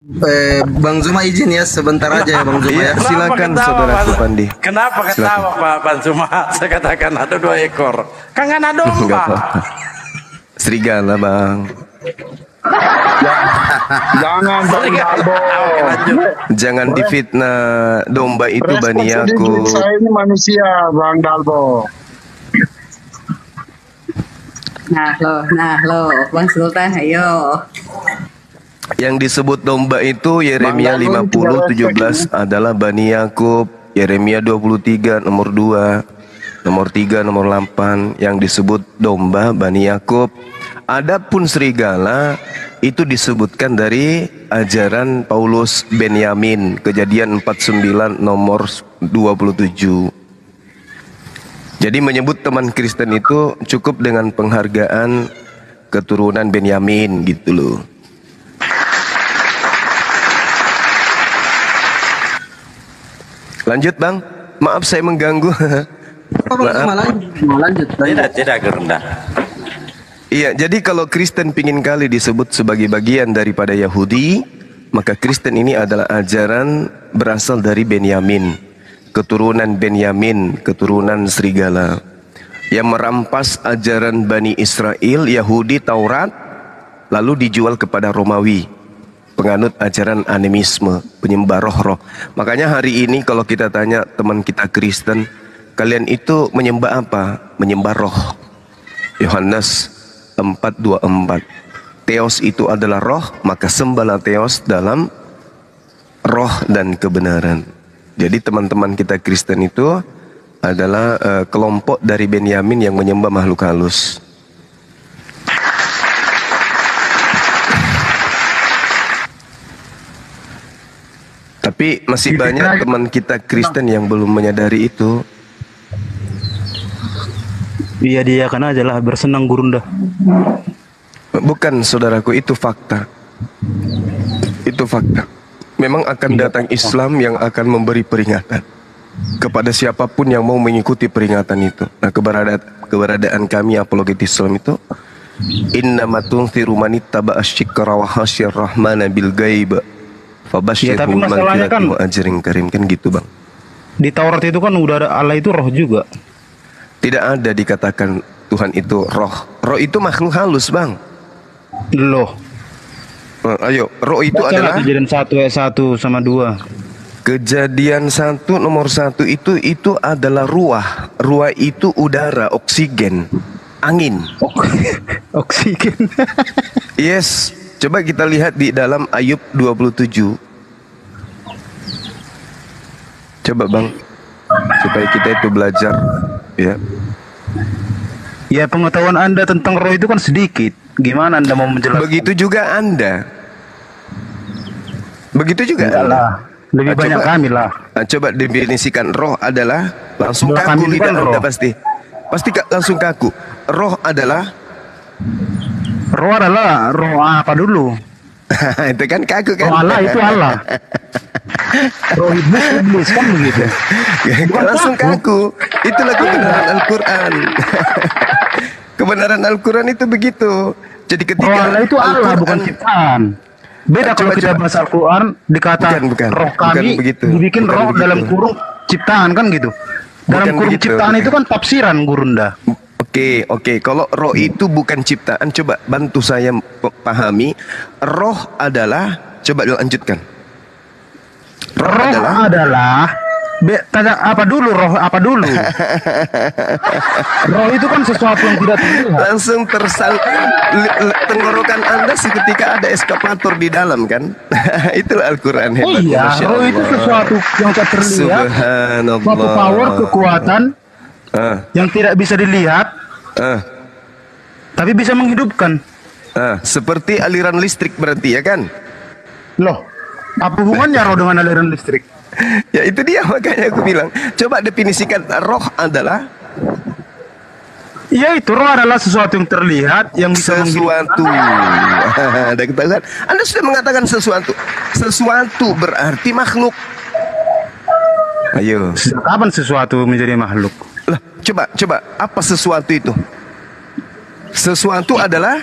Bang Zuma izin ya sebentar aja ya Bang Zuma Iya, ya. silakan ketawa, saudaraku Pak? Pandi. Kenapa ketawa Pak Pan Zuma? Saya katakan ada 2 ekor. Kan ada Enggak domba. apa-apa. Serigala bang. Jangan Bang Dalbo. Oke, lanjut. Jangan difitnah domba itu Bani Respon sedikit, Yakub. saya ini manusia Bang Dalbo. Nah lo, Bang Sultan, ayo. Yang disebut domba itu Yeremia Bang Dalbo 50:17 adalah Bani Yakub. Yeremia 23 nomor 2, nomor 3, nomor 8 yang disebut domba Bani Yakub. Adapun serigala itu disebutkan dari ajaran Paulus Benyamin, Kejadian 49 nomor 27. Jadi menyebut teman Kristen itu cukup dengan penghargaan keturunan Benyamin gitu loh. Lanjut bang, maaf saya mengganggu. Apa Bang Zuma lanjut. Tidak Gerunda. Iya, jadi kalau Kristen pingin kali disebut sebagai bagian daripada Yahudi, maka Kristen ini adalah ajaran berasal dari Benyamin, keturunan Benyamin, keturunan serigala, yang merampas ajaran Bani Israel, Yahudi, Taurat, lalu dijual kepada Romawi, penganut ajaran animisme, penyembah roh-roh. Makanya hari ini kalau kita tanya teman kita Kristen, kalian itu menyembah apa? Menyembah roh. Yohanes 4:24. Theos itu adalah roh, maka sembahlah Theos dalam roh dan kebenaran. Jadi teman-teman kita Kristen itu adalah kelompok dari Benyamin yang menyembah makhluk halus. Tapi masih banyak teman kita Kristen yang belum menyadari itu. Iya dia kan aja lah bersenang gurunda. Bukan saudaraku, itu fakta. Itu fakta. Memang akan datang Islam yang akan memberi peringatan kepada siapapun yang mau mengikuti peringatan itu. Nah, keberadaan kami apologetis Islam itu innamatun thirumanita ba'asyikra wa hasyir rahmana bil gaib Ya, tapi fabashirhum masalahnya kan wa ajrin karim, kan gitu bang. di Taurat itu kan udah ada Allah itu roh juga. Tidak ada dikatakan Tuhan itu roh. Roh itu makhluk halus bang. Loh. Ayo, roh itu Baca adalah Kejadian 1 ayat 1 sama 2. Kejadian 1 nomor 1 itu adalah ruah. Ruah itu udara, oksigen, angin. Oksigen. Yes, coba kita lihat di dalam Ayub 27. Coba bang, supaya kita itu belajar, ya. Ya pengetahuan Anda tentang roh itu kan sedikit. Gimana Anda mau menjelaskan? Begitu juga Anda. Begitu juga Enggak Anda. lah. Lebih Nah, banyak coba- kami lah. Coba definisikan roh adalah langsung Sebelah kaku kami itu lidah kan Anda roh. pasti langsung kaku. Roh adalah Roh adalah roh apa dulu? itu kan kaku kan. Roh Allah itu Allah. Roh iblis kan begitu. Langsung kaku. Itulah kebenaran Al-Quran. Kebenaran Al-Quran itu begitu. Jadi ketika Roh Allah itu Allah bukan ciptaan. Beda kalau kita bahas Al-Quran dikata Bukan, roh bukan kami begitu. dibikin Bukan roh begitu. dalam kurung ciptaan kan gitu. Dalam Bukan kurung begitu. ciptaan itu kan tafsiran Gurunda. Oke. Kalau roh itu bukan ciptaan, coba bantu saya pahami. Roh adalah, coba lanjutkan. Roh adalah tanya apa dulu roh apa dulu? Roh itu kan sesuatu yang tidak terlihat. Langsung tenggorokan Anda seketika ada eskapator di dalam kan? Itulah Al-Quran hebat. Iya, Masya roh itu Allah. sesuatu yang tak terlihat. Subhanallah. Suatu power kekuatan yang tidak bisa dilihat, tapi bisa menghidupkan. Seperti aliran listrik berarti ya kan? Loh, apa hubungannya roh dengan aliran listrik? Ya itu dia, makanya aku bilang. Coba definisikan roh adalah Ya itu roh adalah sesuatu yang terlihat yang bisa sesuatu. Ada ketahuan. Anda sudah mengatakan sesuatu. Sesuatu berarti makhluk. Ayo. Kapan sesuatu menjadi makhluk? Lah, coba apa sesuatu itu? Sesuatu adalah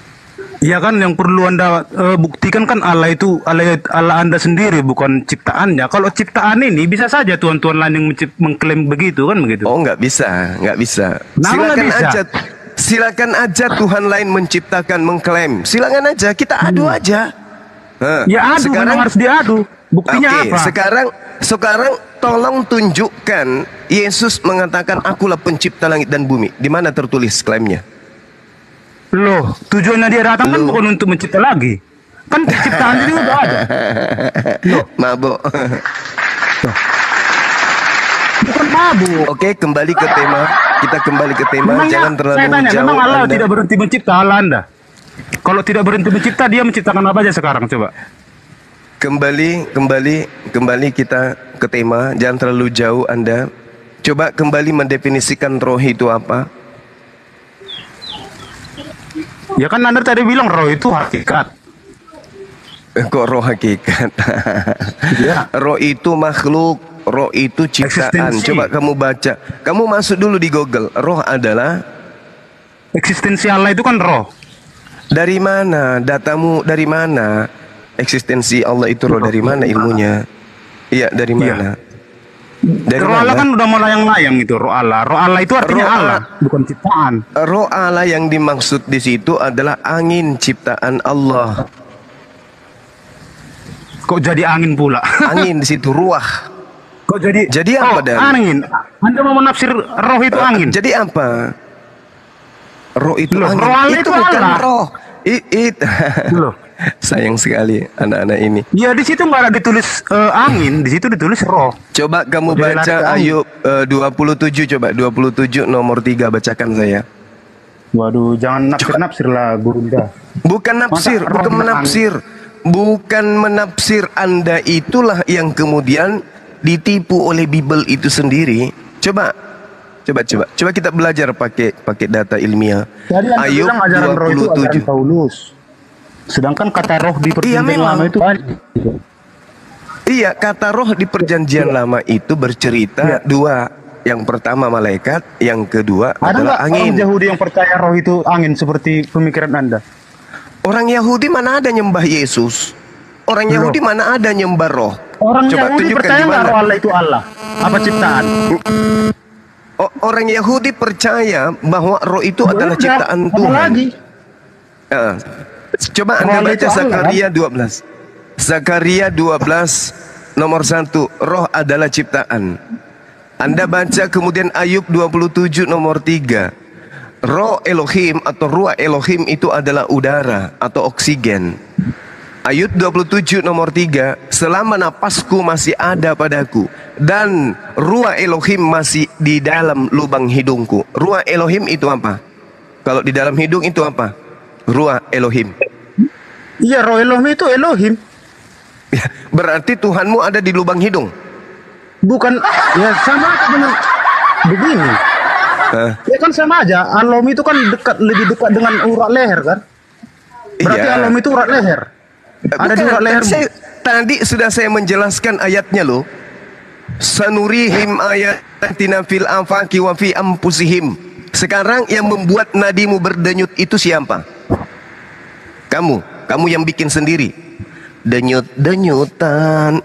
Ya kan yang perlu Anda buktikan kan Allah itu Allah Anda sendiri, bukan ciptaannya. Kalau ciptaan ini bisa saja tuan-tuan lain yang mengklaim begitu kan begitu. Oh, nggak bisa, nggak bisa. Kenapa nggak bisa? Silakan aja Tuhan lain menciptakan, mengklaim. Silakan aja, kita adu aja. Ya adu, sekarang harus diadu. Buktinya apa? Sekarang tolong tunjukkan Yesus mengatakan akulah pencipta langit dan bumi. Di mana tertulis klaimnya? Loh, tujuannya dia datang kan bukan untuk mencipta lagi. Kan ciptaan itu udah ada. Loh, mabuk. Bukan mabuk. Oke, kembali ke tema. Kita kembali ke tema. Memangnya, jangan terlalu saya tanya, jauh. memang Allah tidak berhenti mencipta Allah Anda? Kalau tidak berhenti mencipta, dia menciptakan apa aja sekarang? Coba. Kembali kita ke tema. Jangan terlalu jauh Anda. Coba kembali mendefinisikan roh itu apa? Ya kan Anda tadi bilang roh itu hakikat. Kok roh hakikat? Ya. Roh itu makhluk, roh itu ciptaan. Eksistensi. Coba kamu baca. Kamu masuk dulu di Google. Roh adalah Eksistensi Allah itu kan roh. dari mana? Datamu dari mana? Eksistensi Allah itu roh dari mana ilmunya? Iya, dari mana? Dari Roh Allah kan udah mau layang-layang itu roh Allah. Roh Allah itu artinya Roh Allah, bukan ciptaan. Roh Allah yang dimaksud di situ adalah angin ciptaan Allah. Kok jadi angin pula? Angin di situ ruah. Kok jadi apa, Dan? Angin. Anda mau menafsir roh itu angin? Jadi apa? Roh itu Loh, angin. roh Allah itu itu bukan Allah. roh. Loh. Sayang sekali anak-anak ini. Ya di situ nggak ada ditulis angin, di situ ditulis roh. Coba kamu Jadi lari baca ke angin. Ayub 27, coba 27 nomor 3 bacakan saya. Waduh, jangan nafsir-nafsir lah, Gurunda. Bukan nafsir, Masa bukan roh menafsir. Bukan menafsir, Anda itulah yang kemudian ditipu oleh Bible itu sendiri. Coba kita belajar pakai data ilmiah. Tadi Anda Ayub bilang ajaran roh itu ajaran 27. Paulus. Sedangkan kata roh di perjanjian memang. lama itu Iya, kata roh di perjanjian lama itu bercerita dua. Yang pertama malaikat, yang kedua ada adalah nggak angin. orang Yahudi yang percaya roh itu angin seperti pemikiran Anda? Orang Yahudi mana ada nyembah Yesus? Orang Loh. Yahudi mana ada nyembah roh? Orang Coba Yahudi tunjukkan percaya di nggak mana. roh Allah itu Allah? Apa ciptaan? Orang Yahudi percaya bahwa roh itu adalah Udah, ciptaan apa Tuhan. lagi? Coba Roh Anda Allah baca itu Allah, Zakaria 12. Zakaria 12 nomor 1, roh adalah ciptaan. Anda baca kemudian Ayub 27 nomor 3. Roh Elohim atau ruah Elohim itu adalah udara atau oksigen. Ayub 27 nomor 3, selama napasku masih ada padaku dan ruah Elohim masih di dalam lubang hidungku. Ruah Elohim itu apa? Kalau di dalam hidung itu apa? Ruah Elohim. Iya, roh Elohim itu Elohim. Ya, berarti Tuhanmu ada di lubang hidung. Bukan, ya sama aja dengan begini. Ya kan sama aja. Alom itu kan lebih dekat dengan urat leher kan? Berarti Iya. alom itu urat leher. Ada di urat leher. Tadi sudah saya menjelaskan ayatnya loh. Sanurihim ayatina fil afaqi wa fi anfusihim. Sekarang yang membuat nadimu berdenyut itu siapa? Kamu yang bikin sendiri. Denyut-denyutan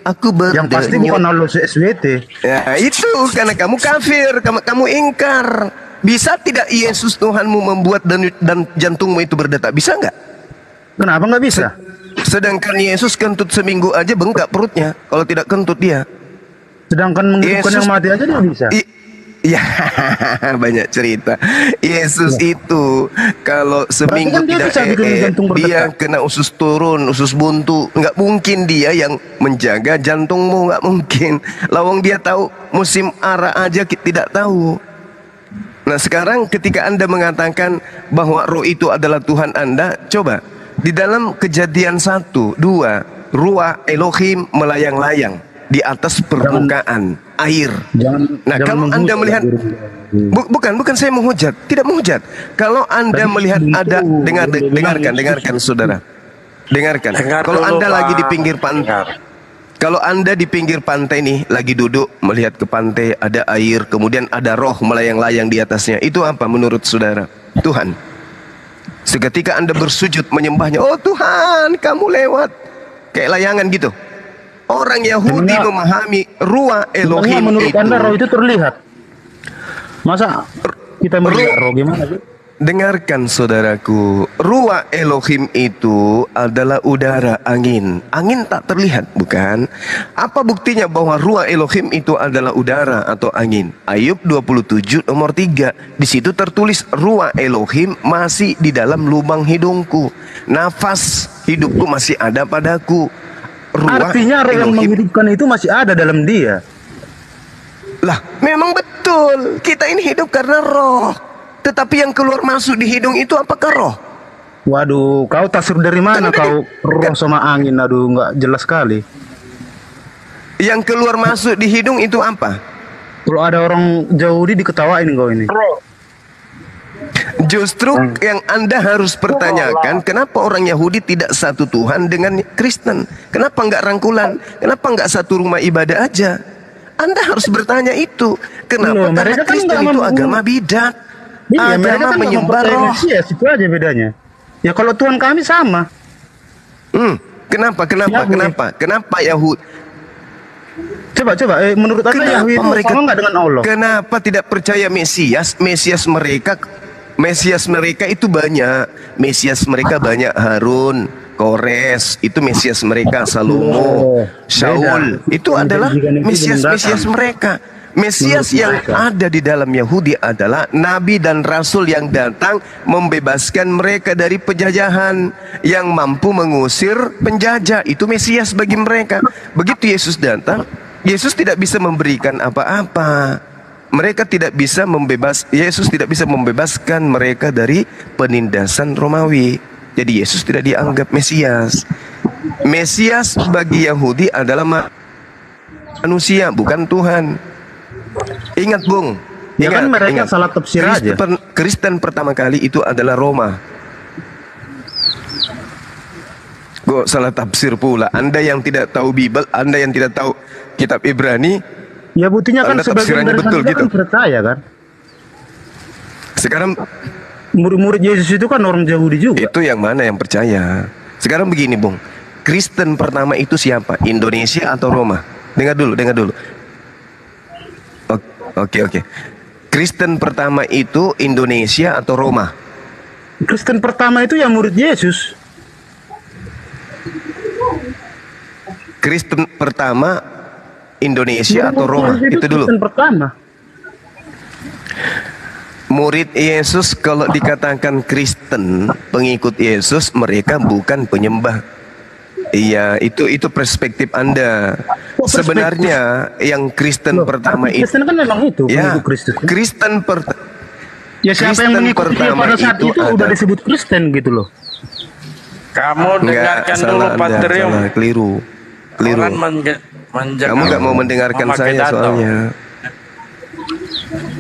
aku berdenyut. Yang pasti bukan Allah SWT. Ya, itu karena kamu kafir, kamu ingkar. Bisa tidak Yesus Tuhanmu membuat denyut dan jantungmu itu berdetak? Bisa nggak? Kenapa nggak bisa? Sedangkan Yesus kentut seminggu aja bengkak perutnya. Kalau tidak kentut dia. Sedangkan menghidupkan yang mati aja dia bisa. Ya, banyak cerita. Yesus itu kalau seminggu kan dia tidak bisa bikin jantung berdetak. dia kena usus turun, usus buntu. Nggak mungkin dia yang menjaga jantungmu, nggak mungkin. Lawang dia tahu musim ara aja tidak tahu. Nah sekarang ketika Anda mengatakan bahwa roh itu adalah Tuhan Anda, coba di dalam Kejadian 1, 2, ruah Elohim melayang-layang di atas permukaan air. Nah, kalau Anda melihat bukan saya menghujat, tidak menghujat. Kalau Anda melihat ada dengarkan saudara. Dengarkan. Kalau Anda lagi di pinggir pantai, kalau Anda di pinggir pantai nih lagi duduk melihat ke pantai, ada air, kemudian ada roh melayang-layang di atasnya. Itu apa menurut saudara? Tuhan. Seketika Anda bersujud menyembahnya, oh Tuhan, kamu lewat. Kayak layangan gitu. Orang Yahudi memahami ruah Elohim menurut itu. Anda roh itu terlihat? Masa kita melihat roh gimana sih? Dengarkan saudaraku, ruah Elohim itu adalah udara, angin. Angin tak terlihat, bukan? Apa buktinya bahwa ruah Elohim itu adalah udara atau angin? Ayub 27 nomor 3. Di situ tertulis ruah Elohim masih di dalam lubang hidungku. Nafas hidupku masih ada padaku. Ruah Artinya roh yang Elohim. menghidupkan itu masih ada dalam dia. Lah, memang betul. Kita ini hidup karena roh. Tetapi yang keluar masuk di hidung itu apakah roh? Waduh, kau tafsir dari mana kau roh sama angin? Aduh, nggak jelas sekali. Yang keluar masuk di hidung itu apa? Kalau ada orang Yahudi diketawain kau ini. Justru yang Anda harus pertanyakan, kenapa orang Yahudi tidak satu Tuhan dengan Kristen? Kenapa nggak rangkulan? Kenapa nggak satu rumah ibadah aja? Anda harus bertanya itu. Kenapa? Loh, Karena mereka kan Kristen nggak itu mau- agama bidat. Iya, mereka Agama kan menyembah roh. Mesias, itu aja bedanya. Ya kalau Tuhan kami sama. Kenapa? Yahweh. Kenapa Yahudi? Coba, menurut Anda Yahweh itu sama nggak dengan Allah? Kenapa tidak percaya Mesias? Mesias mereka itu banyak. Mesias mereka banyak, Harun, Kores, itu Mesias mereka, Salomo, Saul. beda. Itu adalah Penjajian itu Mesias belum mereka. Mesias yang ada di dalam Yahudi adalah nabi dan rasul yang datang membebaskan mereka dari penjajahan, yang mampu mengusir penjajah. Itu Mesias bagi mereka. Begitu Yesus datang, Yesus tidak bisa memberikan apa-apa. Yesus tidak bisa membebaskan mereka dari penindasan Romawi. Jadi Yesus tidak dianggap Mesias. Mesias bagi Yahudi adalah manusia, bukan Tuhan. Ingat Bung, Ya kan mereka salah tafsir aja. Kristen pertama kali itu adalah Roma. Kok salah tafsir pula? Anda yang tidak tahu Bible, Anda yang tidak tahu kitab Ibrani, Ya buktinya kan Anda sebagian tafsirannya dari betul kita gitu. kan percaya kan. Sekarang Murid-murid Yesus itu kan orang Yahudi juga. itu yang mana yang percaya? Sekarang begini Bung, Kristen pertama itu siapa? Indonesia atau Roma? Dengar dulu. Oke. Kristen pertama itu Indonesia atau Roma? Kristen pertama itu ya murid Yesus. Kristen pertama Indonesia atau Roma? Yesus Itu dulu. Kristen pertama. Murid Yesus kalau dikatakan Kristen, pengikut Yesus, mereka bukan penyembah. Iya, itu perspektif Anda. Oh, perspektif. Sebenarnya yang Kristen pertama itu, Kristen kan memang itu ya, pengikut Kristus. kan? Kristen Ya siapa Kristen yang mengikuti dia pertama pada saat itu itu udah ada- disebut Kristen gitu loh. Kamu dengarkan dulu salah Anda, Patrium. salah, keliru. Orang menjaga. Kamu nggak mau mendengarkan memakai saya danau. soalnya.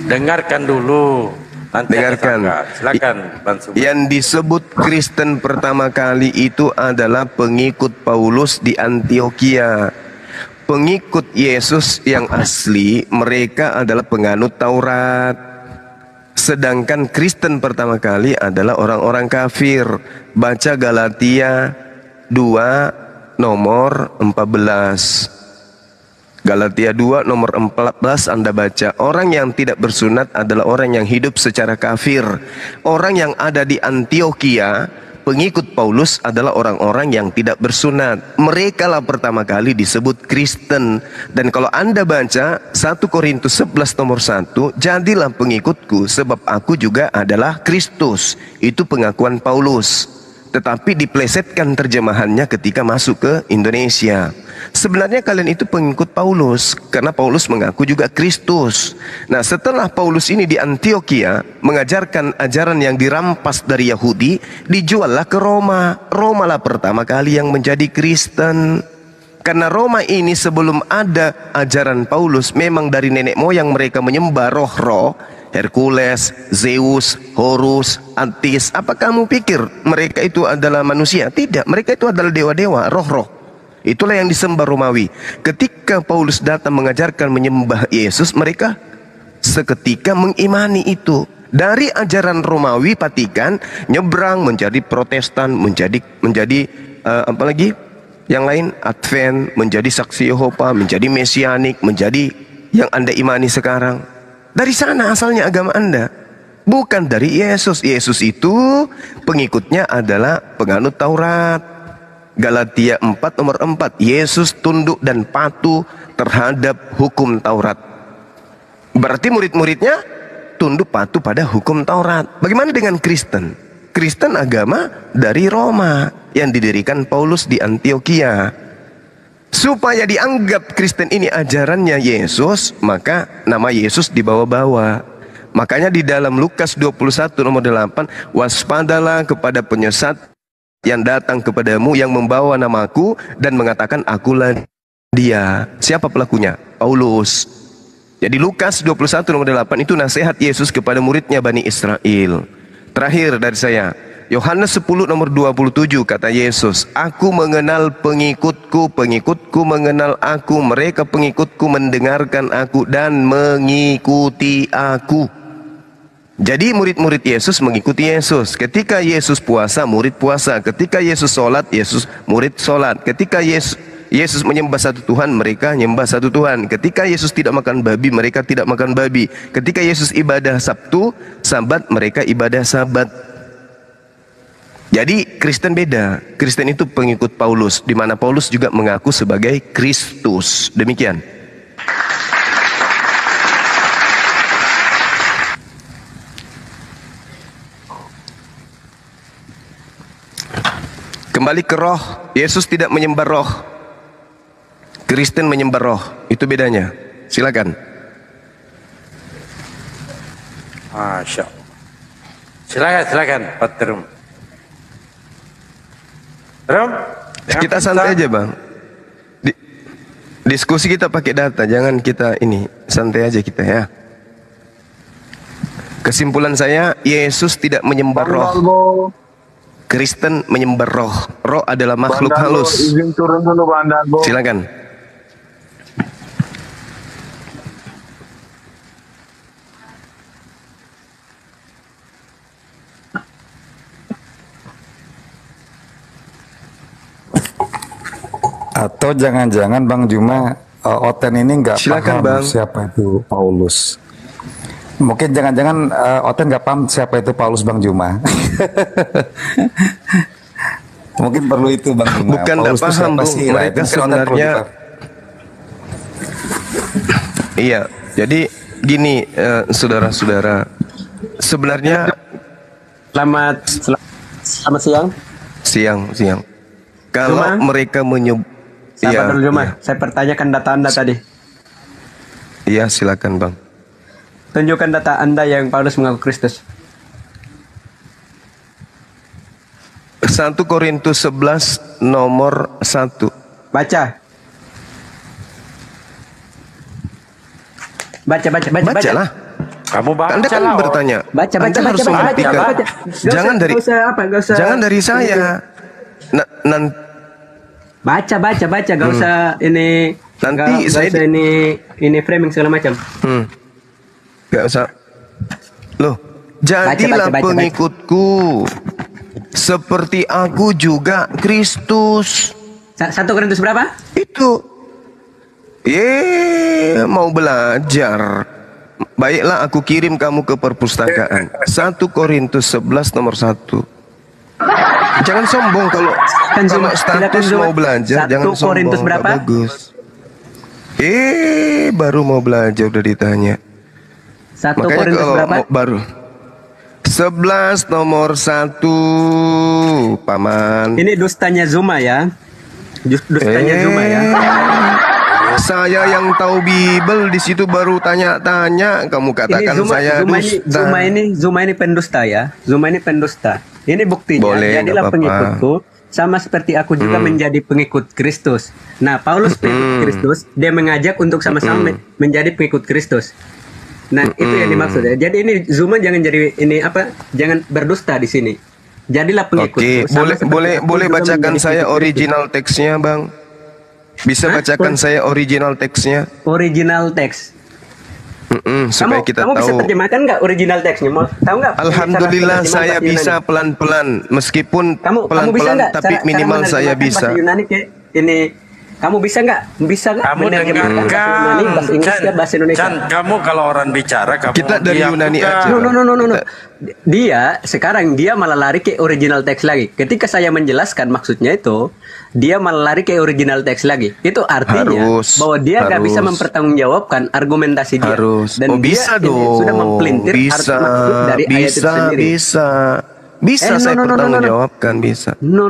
Dengarkan dulu. Nanti Dengarkan. ada sangka. Silakan Bang Suma. Yang disebut Kristen pertama kali itu adalah pengikut Paulus di Antioquia. Pengikut Yesus yang asli, mereka adalah penganut Taurat. Sedangkan Kristen pertama kali adalah orang-orang kafir. Baca Galatia 2 nomor 14. Galatia 2 nomor 14 Anda baca. Orang yang tidak bersunat adalah orang yang hidup secara kafir. Orang yang ada di Antioquia, pengikut Paulus adalah orang-orang yang tidak bersunat. Mereka lah pertama kali disebut Kristen. Dan kalau Anda baca 1 Korintus 11 nomor 1, jadilah pengikutku sebab aku juga adalah Kristus. Itu pengakuan Paulus. Tetapi diplesetkan terjemahannya ketika masuk ke Indonesia. Sebenarnya kalian itu pengikut Paulus, karena Paulus mengaku juga Kristus. Nah, setelah Paulus ini di Antioquia mengajarkan ajaran yang dirampas dari Yahudi, dijuallah ke Roma. Roma lah pertama kali yang menjadi Kristen. Karena Roma ini sebelum ada ajaran Paulus, memang dari nenek moyang mereka menyembah roh-roh, Hercules, Zeus, Horus, Attis. Apa kamu pikir mereka itu adalah manusia? Tidak, mereka itu adalah dewa-dewa, roh-roh. Itulah yang disembah Romawi. Ketika Paulus datang mengajarkan menyembah Yesus, mereka seketika mengimani itu. Dari ajaran Romawi Vatikan nyebrang menjadi Protestan, menjadi apa lagi? Yang lain Advent, menjadi Saksi Yehova, menjadi Mesianik, menjadi yang Anda imani sekarang. Dari sana asalnya agama Anda, bukan dari Yesus. Yesus itu pengikutnya adalah penganut Taurat. Galatia 4 nomor 4, Yesus tunduk dan patuh terhadap hukum Taurat. Berarti murid-muridnya tunduk patuh pada hukum Taurat. Bagaimana dengan Kristen? Kristen agama dari Roma yang didirikan Paulus di Antioquia. Supaya dianggap Kristen ini ajarannya Yesus, maka nama Yesus dibawa-bawa. Makanya di dalam Lukas 21 nomor 8, waspadalah kepada penyesat yang datang kepadamu yang membawa namaku dan mengatakan akulah dia. Siapa pelakunya? Paulus. Jadi Lukas 21 nomor 8 itu nasihat Yesus kepada muridnya Bani Israel. Terakhir dari saya, Yohanes 10 nomor 27 kata Yesus, aku mengenal pengikutku, pengikutku mengenal aku, mereka pengikutku mendengarkan aku dan mengikuti aku. Jadi murid-murid Yesus mengikuti Yesus. Ketika Yesus puasa, murid puasa. Ketika Yesus sholat, murid sholat. Ketika Yesus menyembah satu Tuhan, mereka menyembah satu Tuhan. Ketika Yesus tidak makan babi, mereka tidak makan babi. Ketika Yesus ibadah Sabtu, Sabat, mereka ibadah Sabat. Jadi Kristen beda. Kristen itu pengikut Paulus, di mana Paulus juga mengaku sebagai Kristus. Demikian. Kembali ke roh, Yesus tidak menyembah roh. Kristen menyembah roh, itu bedanya. Silakan. Masya Allah. Silakan, Pak Terum. Terum? Kita santai aja, Bang. Diskusi kita pakai data, jangan kita ini, santai aja kita ya. Kesimpulan saya, Yesus tidak menyembah roh. Kristen menyembah roh. Roh adalah makhluk halus. Izin turun dulu, Bang Darbo. Silakan. Atau jangan-jangan Bang Juma Oten ini nggak paham Bang. Siapa itu Paulus. Mungkin jangan-jangan Oten nggak paham siapa itu Paulus Bang Juma. Mungkin perlu itu Bang Juma. Bukan nggak paham, Bu. Mereka sebenarnya iya. Jadi gini, saudara-saudara, sebenarnya Selamat siang. Siang. Kalau Juma? mereka Sahabat dulu Juma, iya. saya pertanyakan data Anda tadi. Iya, silakan Bang. Tunjukkan data Anda yang Paulus mengaku Kristus. 1 Korintus 11 nomor 1. Baca. Bacalah. Kamu baca Anda kan lah, bertanya. Baca. Anda harus membuktikan. Jangan dari jangan dari saya. Baca, gak usah ini. Nanti gak saya usah ini framing segala macam. Gak usah. Loh, jadilah baca. pengikutku seperti aku juga Kristus. 1 Korintus berapa? Itu. Mau belajar. Baiklah, aku kirim kamu ke perpustakaan. 1 Korintus 11 nomor 1. Jangan sombong kalau status mau belajar, jangan sombong. Korintus berapa? Gak bagus. Baru mau belajar udah ditanya. 1 Makanya Korintus kalau berapa? baru 11 nomor 1, Paman. Ini dustanya Zuma ya. Dustanya Zuma ya. Saya yang tahu Bible di situ baru tanya-tanya, kamu katakan saya dusta. Zuma ini pendusta ya. Zuma ini pendusta. Ini buktinya. Boleh, Jadilah pengikutku sama seperti aku juga menjadi pengikut Kristus. Nah, Paulus pengikut Kristus, dia mengajak untuk sama-sama menjadi pengikut Kristus. Nah, itu yang dimaksud ya. Jadi ini Zuma jangan jadi ini apa? Jangan berdusta di sini. Jadilah pengikutku. Oke, boleh bacakan saya original teksnya, Bang. Bisa bacakan saya original teksnya? Original teks. supaya kita kamu bisa tahu. terjemahkan nggak original teksnya? Mau tahu nggak? Alhamdulillah Cara saya terjemahan bahasa bisa Yunani? pelan-pelan, meskipun Kamu bisa pelan-pelan nggak tapi minimal saya menerjemahkan bisa. bahasa Yunani kayak ini? Kamu bisa nggak? Bisa nggak Kamu menerjemahkan bahasa Yunani, dengarkan, bahasa Inggris, Chan, bahasa Indonesia? Chan, kamu kalau orang bicara, kamu Kita dari diam Yunani juga. aja. No. Dia sekarang dia malah lari ke original teks lagi. Ketika saya menjelaskan maksudnya itu, dia malah lari ke original teks lagi. Itu artinya Harus, bahwa dia nggak bisa harus. mempertanggungjawabkan argumentasi dia. Harus. Dan dia Bisa ini dong. sudah mempelintir arti maksud dari ayat itu sendiri. Bisa saya no. pertanggungjawabkan, bisa. No.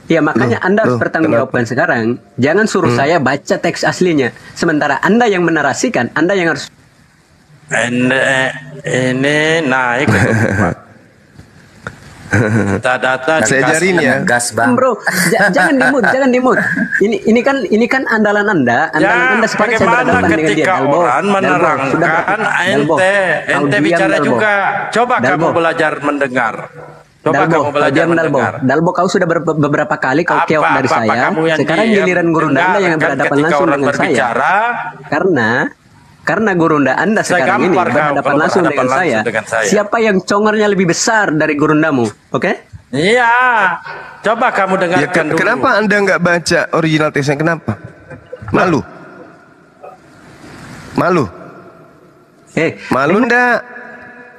Ya makanya Anda harus loh, pertanggungjawabkan sekarang. Jangan suruh saya baca teks aslinya. Sementara Anda yang menarasikan, Anda yang harus. Ini naik ke tempat. Data Saya ajarin ya. Gas bang. Bro, jangan dimut. Ini kan andalan Anda Ya, sekarang saya bagaimana berhadapan dengan dia. ketika Dalbo, orang menerangkan Dalbo, ente bicara Dalbo. juga. Coba Dalbo. kamu belajar mendengar. Coba Dalbo, kamu belajar diam, mendengar. Dalbo, kau sudah beberapa kali kau keok dari saya. kamu yang Sekarang diam, giliran gurunda Anda yang dengarkan berhadapan ketika langsung orang dengan berbicara. saya. Karena gurunda Anda Saya sekarang ini gampar kau berhadapan kalau langsung berhadapan dengan langsung dengan saya. Siapa yang congornya lebih besar dari gurundamu? Oke? Iya, coba kamu Ya, dengarkan dulu. kenapa Anda nggak baca original teksnya? Kenapa? Malu? Malu ndak?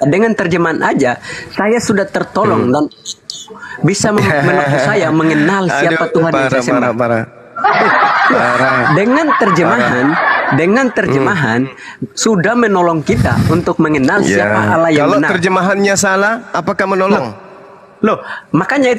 Dengan terjemahan aja saya sudah tertolong dan bisa menempuh saya mengenal siapa Tuhan yang saya sembah. Parah. Dengan terjemahan sudah menolong kita untuk mengenal siapa Allah yang Kalau benar. terjemahannya salah, apakah menolong? Loh, makanya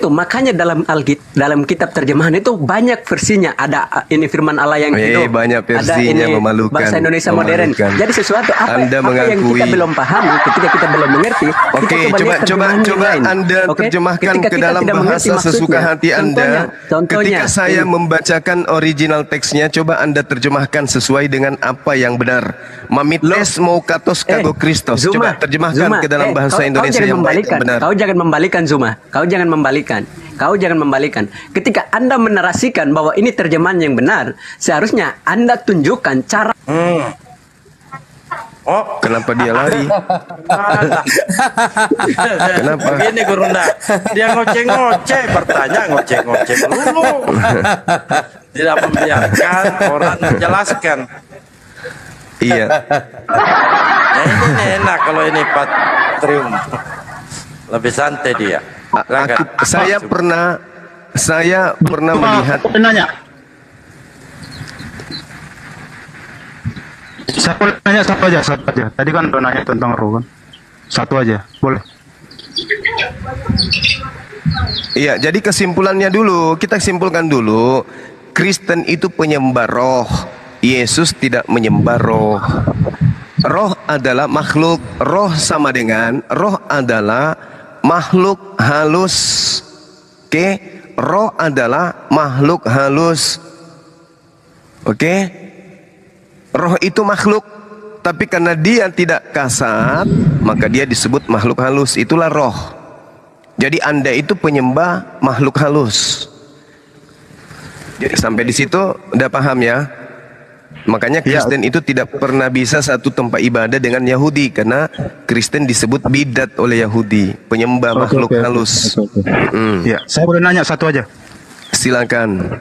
dalam kitab terjemahan itu banyak versinya. Ada ini firman Allah yang hidup. Banyak ada versinya, ini memalukan. bahasa Indonesia modern. Memalukan. Jadi sesuatu Anda apa yang kita mengakui. belum pahami, ketika kita belum mengerti, Oke, kita coba lihat terjemahan yang lain. Anda Oke? terjemahkan Ketika ke kita dalam tidak mengerti bahasa sesuka maksudnya, hati Anda. Contohnya, Ketika saya membacakan original teksnya, coba Anda terjemahkan sesuai dengan apa yang benar. Mamites mau katos kago Kristos. Coba terjemahkan ke dalam bahasa Indonesia yang baik dan benar. Kau jangan membalikan, Zuma. Kau jangan membalikan. Ketika Anda menarasikan bahwa ini terjemahan yang benar, seharusnya Anda tunjukkan cara. Oh, Kenapa dia lari? Kenapa? Begini Gurunda, dia ngoceh-ngoceh, bertanya ngoceh-ngoceh dulu. Tidak membiarkan orang menjelaskan. Iya. Ya, ini enak kalau ini Patrium. Lebih santai dia. Saya pernah melihat. Aku nanya. Saya nanya satu aja. Tadi kan udah nanya tentang roh kan. Satu aja, boleh. Iya, jadi kesimpulannya dulu, kita simpulkan dulu. Kristen itu penyembah roh. Yesus tidak menyembah roh. Roh adalah makhluk. Roh sama dengan roh adalah makhluk halus. Oke, roh adalah makhluk halus. Oke, roh itu makhluk, tapi karena dia tidak kasar, maka dia disebut makhluk halus. Itulah roh. Jadi Anda itu penyembah makhluk halus. Jadi sampai di situ udah paham ya? Makanya Kristen itu tidak pernah bisa satu tempat ibadah dengan Yahudi, karena Kristen disebut bidat oleh Yahudi, penyembah makhluk halus. Ya, saya boleh nanya satu aja. Silakan.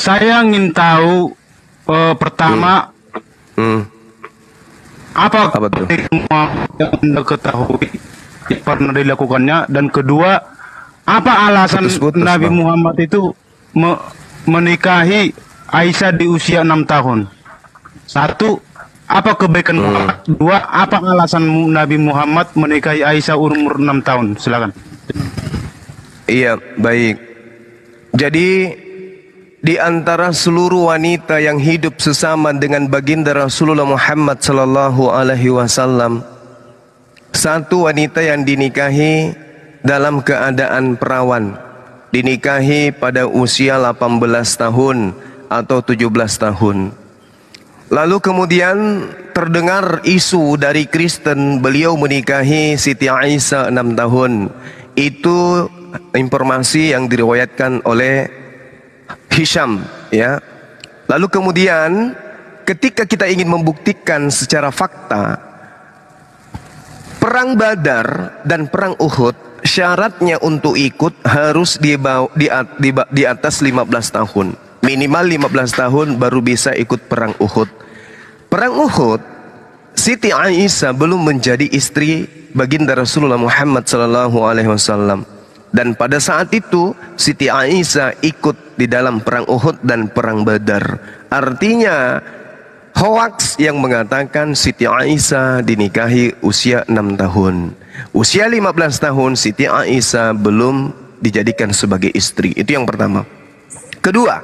Saya ingin tahu pertama apa tuh? yang Anda ketahui yang pernah dilakukannya, dan kedua apa alasan Nabi Bang. Muhammad itu menikahi Aisyah di usia 6 tahun. Satu, apa kebaikan Muhammad? Dua, apa alasan Nabi Muhammad menikahi Aisyah umur 6 tahun? Silakan. Iya, baik. Jadi di antara seluruh wanita yang hidup sesama dengan baginda Rasulullah Muhammad sallallahu alaihi wasallam, satu wanita yang dinikahi dalam keadaan perawan, dinikahi pada usia 18 tahun atau 17 tahun. Lalu kemudian terdengar isu dari Kristen beliau menikahi Siti Aisyah 6 tahun. Itu informasi yang diriwayatkan oleh Hisham, ya. Lalu kemudian ketika kita ingin membuktikan secara fakta, perang Badar dan perang Uhud syaratnya untuk ikut harus di atas 15 tahun. Minimal 15 tahun baru bisa ikut perang Uhud. Perang Uhud, Siti Aisyah belum menjadi istri baginda Rasulullah Muhammad SAW. Dan pada saat itu Siti Aisyah ikut di dalam perang Uhud dan perang Badar. Artinya hoaks yang mengatakan Siti Aisyah dinikahi usia 6 tahun. Usia 15 tahun Siti Aisyah belum dijadikan sebagai istri. Itu yang pertama. Kedua,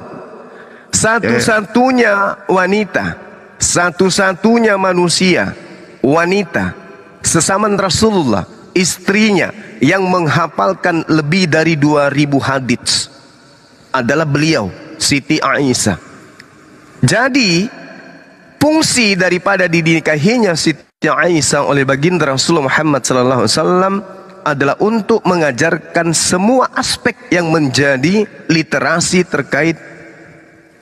satu-satunya wanita, satu-satunya manusia, wanita sesama Rasulullah, istrinya yang menghafalkan lebih dari 2000 hadits adalah beliau, Siti Aisyah. Jadi fungsi daripada dinikahinya Siti Aisyah oleh baginda Rasulullah Muhammad SAW adalah untuk mengajarkan semua aspek yang menjadi literasi terkait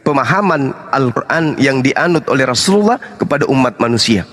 pemahaman Al-Quran yang dianut oleh Rasulullah kepada umat manusia.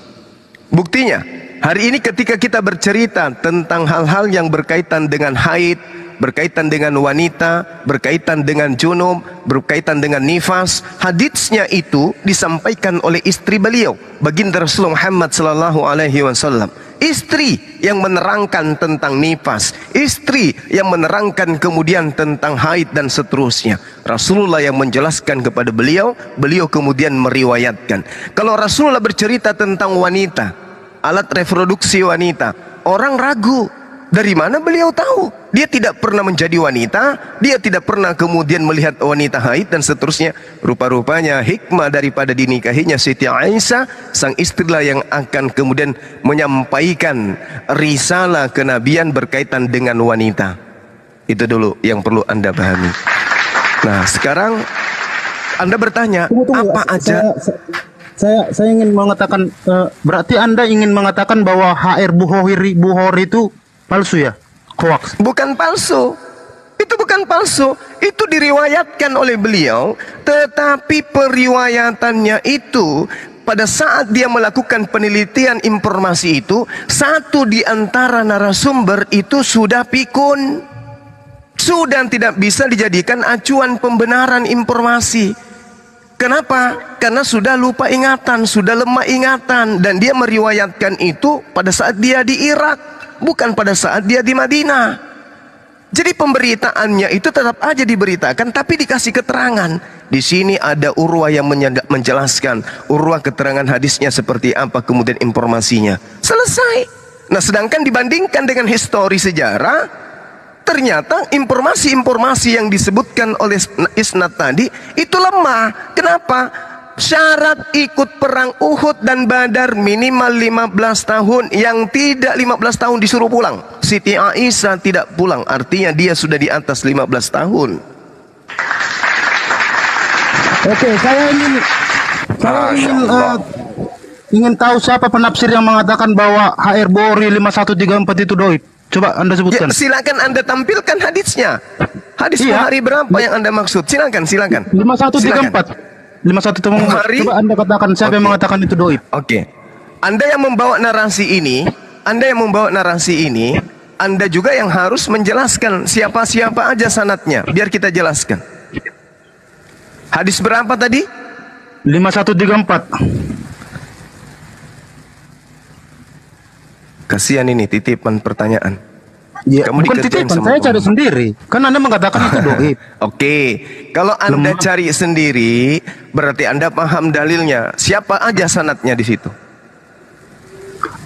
Buktinya, hari ini ketika kita bercerita tentang hal-hal yang berkaitan dengan haid, berkaitan dengan wanita, berkaitan dengan junub, berkaitan dengan nifas, haditsnya itu disampaikan oleh istri beliau, baginda Rasulullah Muhammad SAW. Istri yang menerangkan tentang nifas, istri yang menerangkan kemudian tentang haid dan seterusnya. Rasulullah yang menjelaskan kepada beliau, beliau kemudian meriwayatkan. Kalau Rasulullah bercerita tentang wanita, alat reproduksi wanita, orang ragu. Dari mana beliau tahu? Dia tidak pernah menjadi wanita, dia tidak pernah kemudian melihat wanita haid dan seterusnya. Rupa-rupanya hikmah daripada dinikahinya Siti Aisyah, sang istrilah yang akan kemudian menyampaikan risalah kenabian berkaitan dengan wanita. Itu dulu yang perlu Anda pahami. Nah, sekarang Anda bertanya, apa aja? Saya ingin mengatakan, berarti Anda ingin mengatakan bahwa HR Bukhari itu palsu ya? Hoax? Bukan palsu. Itu bukan palsu. Itu diriwayatkan oleh beliau. Tetapi periwayatannya itu, pada saat dia melakukan penelitian informasi itu, satu di antara narasumber itu sudah pikun. Sudah tidak bisa dijadikan acuan pembenaran informasi. Kenapa? Karena sudah lupa ingatan, sudah lemah ingatan. Dan dia meriwayatkan itu pada saat dia di Irak, bukan pada saat dia di Madinah. Jadi pemberitaannya itu tetap aja diberitakan, tapi dikasih keterangan. Di sini ada Urwah yang menjelaskan, Urwah keterangan hadisnya seperti apa, kemudian informasinya. Selesai. Nah, sedangkan dibandingkan dengan histori sejarah, ternyata informasi-informasi yang disebutkan oleh isnad tadi itu lemah. Kenapa? Syarat ikut perang Uhud dan Badar minimal 15 tahun. Yang tidak 15 tahun disuruh pulang. Siti Aisyah tidak pulang, artinya dia sudah di atas 15 tahun. Oke, saya ingin tahu siapa penafsir yang mengatakan bahwa HR Bukhari 5134 itu doib. Coba Anda sebutkan. Ya, silakan Anda tampilkan hadisnya. Hadis Bukhari berapa yang Anda maksud? Silakan. 5134. 5134. Coba Anda katakan siapa yang mengatakan itu doib. Oke. Anda yang membawa narasi ini, Anda juga yang harus menjelaskan siapa-siapa aja sanatnya, biar kita jelaskan. Hadis berapa tadi? 5134. Kasihan ini titipan pertanyaan. Ya, bukan titipan, saya cari sendiri. Kan Anda mengatakan itu doib. Oke, kalau Anda cari sendiri, berarti Anda paham dalilnya. Siapa aja sanatnya di situ?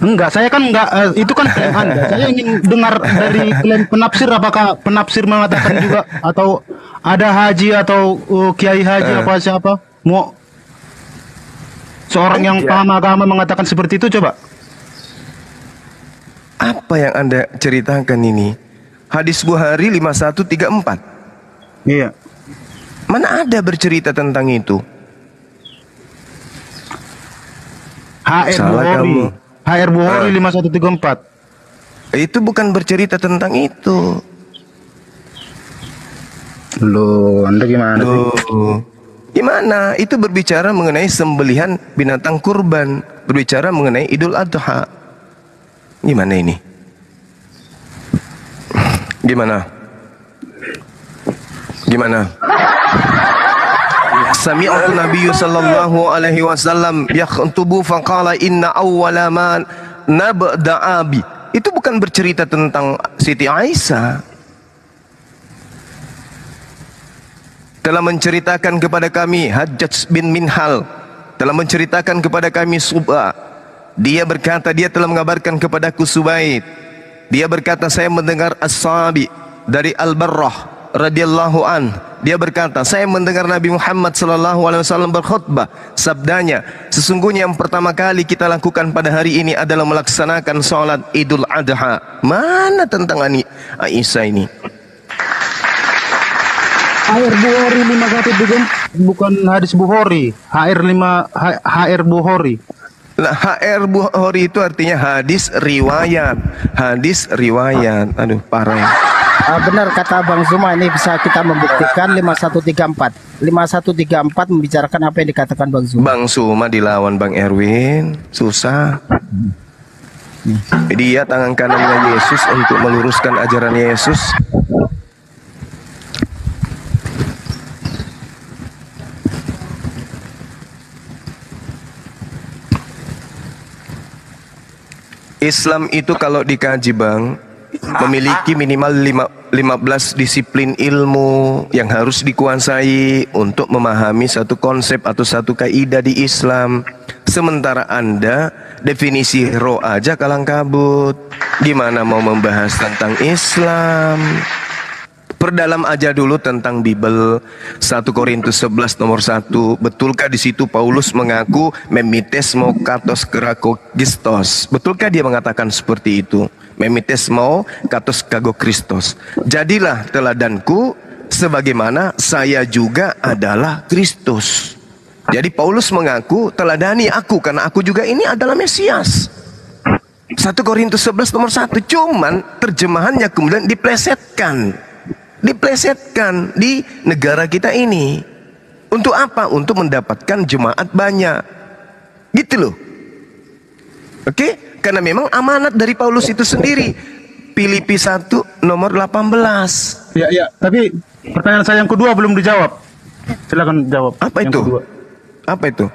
Enggak, saya kan enggak, itu kan klaim Anda. Saya ingin dengar dari klaim penafsir, apakah penafsir mengatakan juga, atau ada haji atau kiai haji apa siapa? Mau seorang yang paham agama mengatakan seperti itu, coba. Apa yang Anda ceritakan ini? Hadis Bukhari 5134. Iya. Mana ada bercerita tentang itu? HR Bukhari 5134. Itu bukan bercerita tentang itu. Loh, Anda gimana sih? Gimana? Itu berbicara mengenai sembelihan binatang kurban, berbicara mengenai Idul Adha. Gimana ini? Gimana? Gimana? Sami'atu Nabiyyu sallallahu alaihi wasallam yakhtubu faqala inna awwala ma nabda'a bi. Itu bukan bercerita tentang Siti Aisyah. Telah menceritakan kepada kami Hajjaj bin Minhal, telah menceritakan kepada kami Subha. Dia berkata, dia telah mengabarkan kepadaku Subaid. Dia berkata, saya mendengar As-Sabi dari Al-Barrah radhiyallahu an. Dia berkata, saya mendengar Nabi Muhammad sallallahu alaihi wasallam berkhutbah. Sabdanya, sesungguhnya yang pertama kali kita lakukan pada hari ini adalah melaksanakan salat Idul Adha. Mana tentang Aisyah ini? HR Bukhari 51 bukan hadis Bukhari. HR Bukhari. Nah, HR Bukhari itu artinya hadis riwayat. Hadis riwayat. Aduh, parah. Benar kata Bang Zuma, ini bisa kita membuktikan 5134. 5134 membicarakan apa yang dikatakan Bang Zuma. Bang Zuma dilawan Bang Erwin, susah. Dia tangan kanannya Yesus untuk meluruskan ajaran Yesus. Islam itu kalau dikaji Bang, memiliki minimal 15 disiplin ilmu yang harus dikuasai untuk memahami satu konsep atau satu kaidah di Islam. Sementara Anda definisi roh aja kalang kabut. Gimana mau membahas tentang Islam? Perdalam aja dulu tentang Bible. 1 Korintus 11 nomor 1. Betulkah di situ Paulus mengaku memitesmo katos kerakogistos? Betulkah dia mengatakan seperti itu? Memitesmo katos kago Kristos. Jadilah teladanku sebagaimana saya juga adalah Kristus. Jadi Paulus mengaku teladani aku karena aku juga ini adalah Mesias. 1 Korintus 11 nomor 1. Cuman terjemahannya kemudian diplesetkan di negara kita ini. Untuk apa? Untuk mendapatkan jemaat banyak. Gitu loh. Oke? Karena memang amanat dari Paulus itu sendiri. Filipi 1 nomor 18. Ya, tapi pertanyaan saya yang kedua belum dijawab. Silakan jawab. Apa yang itu? Kedua. Apa itu?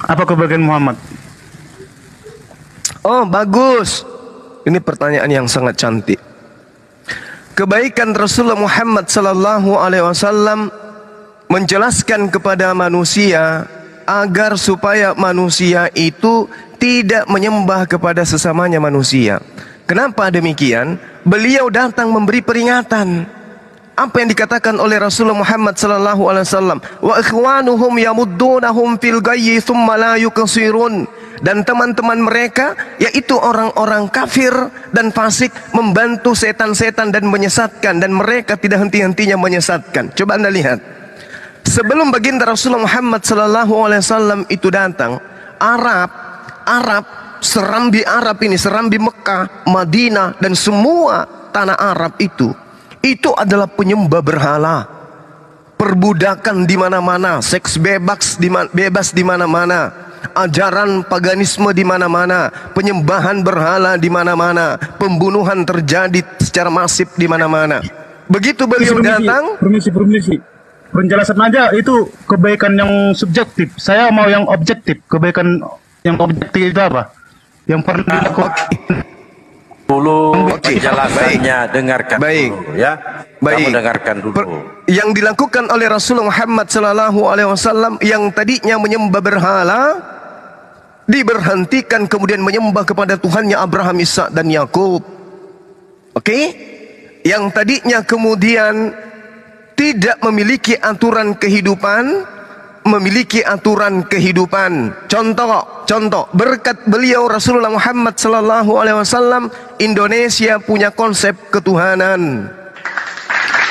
Apa kebaikan Muhammad? Oh, bagus. Ini pertanyaan yang sangat cantik. Kebaikan Rasulullah Muhammad sallallahu alaihi wasallam menjelaskan kepada manusia agar supaya manusia itu tidak menyembah kepada sesamanya manusia. Kenapa demikian? Beliau datang memberi peringatan. Apa yang dikatakan oleh Rasulullah Muhammad sallallahu alaihi wasallam, wa ikhwanuhum yamuddunahum fil ghayyi thumma la yuqsirun. Dan teman-teman mereka, yaitu orang-orang kafir dan fasik, membantu setan-setan dan menyesatkan, dan mereka tidak henti-hentinya menyesatkan. Coba Anda lihat, sebelum baginda Rasulullah Muhammad sallallahu alaihi wasallam itu datang, Arab, serambi Arab ini, serambi Mekah, Madinah, dan semua tanah Arab itu adalah penyembah berhala. Perbudakan di mana-mana, seks bebas di mana-mana, ajaran paganisme di mana-mana, penyembahan berhala di mana-mana, pembunuhan terjadi secara masif di mana-mana. Begitu beliau datang, permisi. Penjelasan aja itu kebaikan yang subjektif. Saya mau yang objektif. Kebaikan yang objektif itu apa? Yang pernah dilakukan dulu penjelasannya, dengarkan dulu ya. Baik. Kamu dengarkan dulu. Yang dilakukan oleh Rasulullah Muhammad sallallahu alaihi wasallam yang tadinya menyembah berhala diberhentikan, kemudian menyembah kepada Tuhannya Abraham, Ishak dan Yakub. Oke? Yang tadinya kemudian tidak memiliki aturan kehidupan, memiliki aturan kehidupan. Contoh, berkat beliau Rasulullah Muhammad sallallahu alaihi wasallam, Indonesia punya konsep ketuhanan.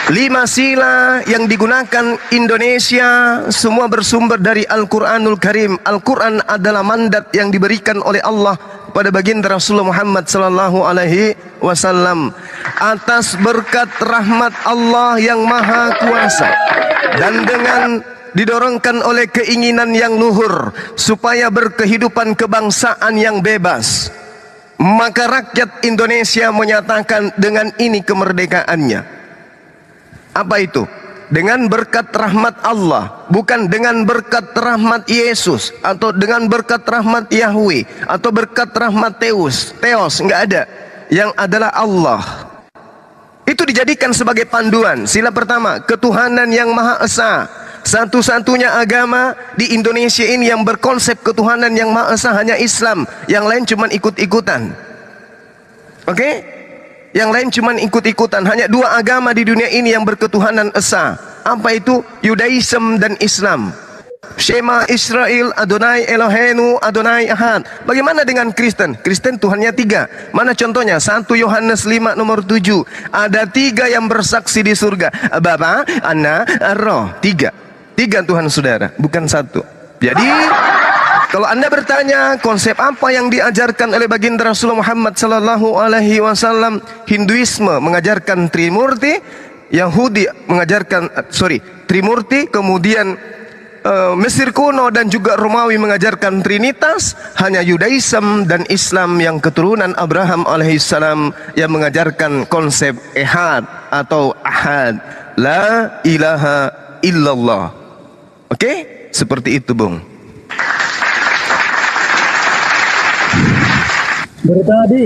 5 sila yang digunakan Indonesia semua bersumber dari Al-Quranul Karim. Al-Quran adalah mandat yang diberikan oleh Allah pada baginda Rasulullah Muhammad sallallahu alaihi wasallam atas berkat rahmat Allah yang maha kuasa dan dengan didorongkan oleh keinginan yang luhur supaya berkehidupan kebangsaan yang bebas. Maka rakyat Indonesia menyatakan dengan ini kemerdekaannya. Apa itu? Dengan berkat rahmat Allah, bukan dengan berkat rahmat Yesus, atau dengan berkat rahmat Yahweh, atau berkat rahmat Theos, enggak ada. Yang adalah Allah. Itu dijadikan sebagai panduan. Sila pertama, ketuhanan yang Maha Esa. Satu-satunya agama di Indonesia ini yang berkonsep ketuhanan yang Maha Esa hanya Islam. Yang lain cuma ikut-ikutan. Oke? Yang lain cuma ikut-ikutan. Hanya dua agama di dunia ini yang berketuhanan Esa. Apa itu? Yudaism dan Islam. Shema Israel, Adonai Eloheinu, Adonai Ahad. Bagaimana dengan Kristen? Kristen Tuhannya tiga. Mana contohnya? 1 Yohanes 5 nomor 7. Ada 3 yang bersaksi di surga. Bapa, Anak, Roh. 3 Tuhan saudara, bukan 1. Jadi kalau Anda bertanya konsep apa yang diajarkan oleh baginda Rasulullah Muhammad sallallahu alaihi wasallam, Hinduisme mengajarkan Trimurti, Yahudi mengajarkan Trimurti, kemudian Mesir kuno dan juga Romawi mengajarkan Trinitas, hanya Yudaism dan Islam yang keturunan Abraham alaihissalam yang mengajarkan konsep Ehad atau Ahad, La ilaha illallah. Oke? Seperti itu, Bung. Dari tadi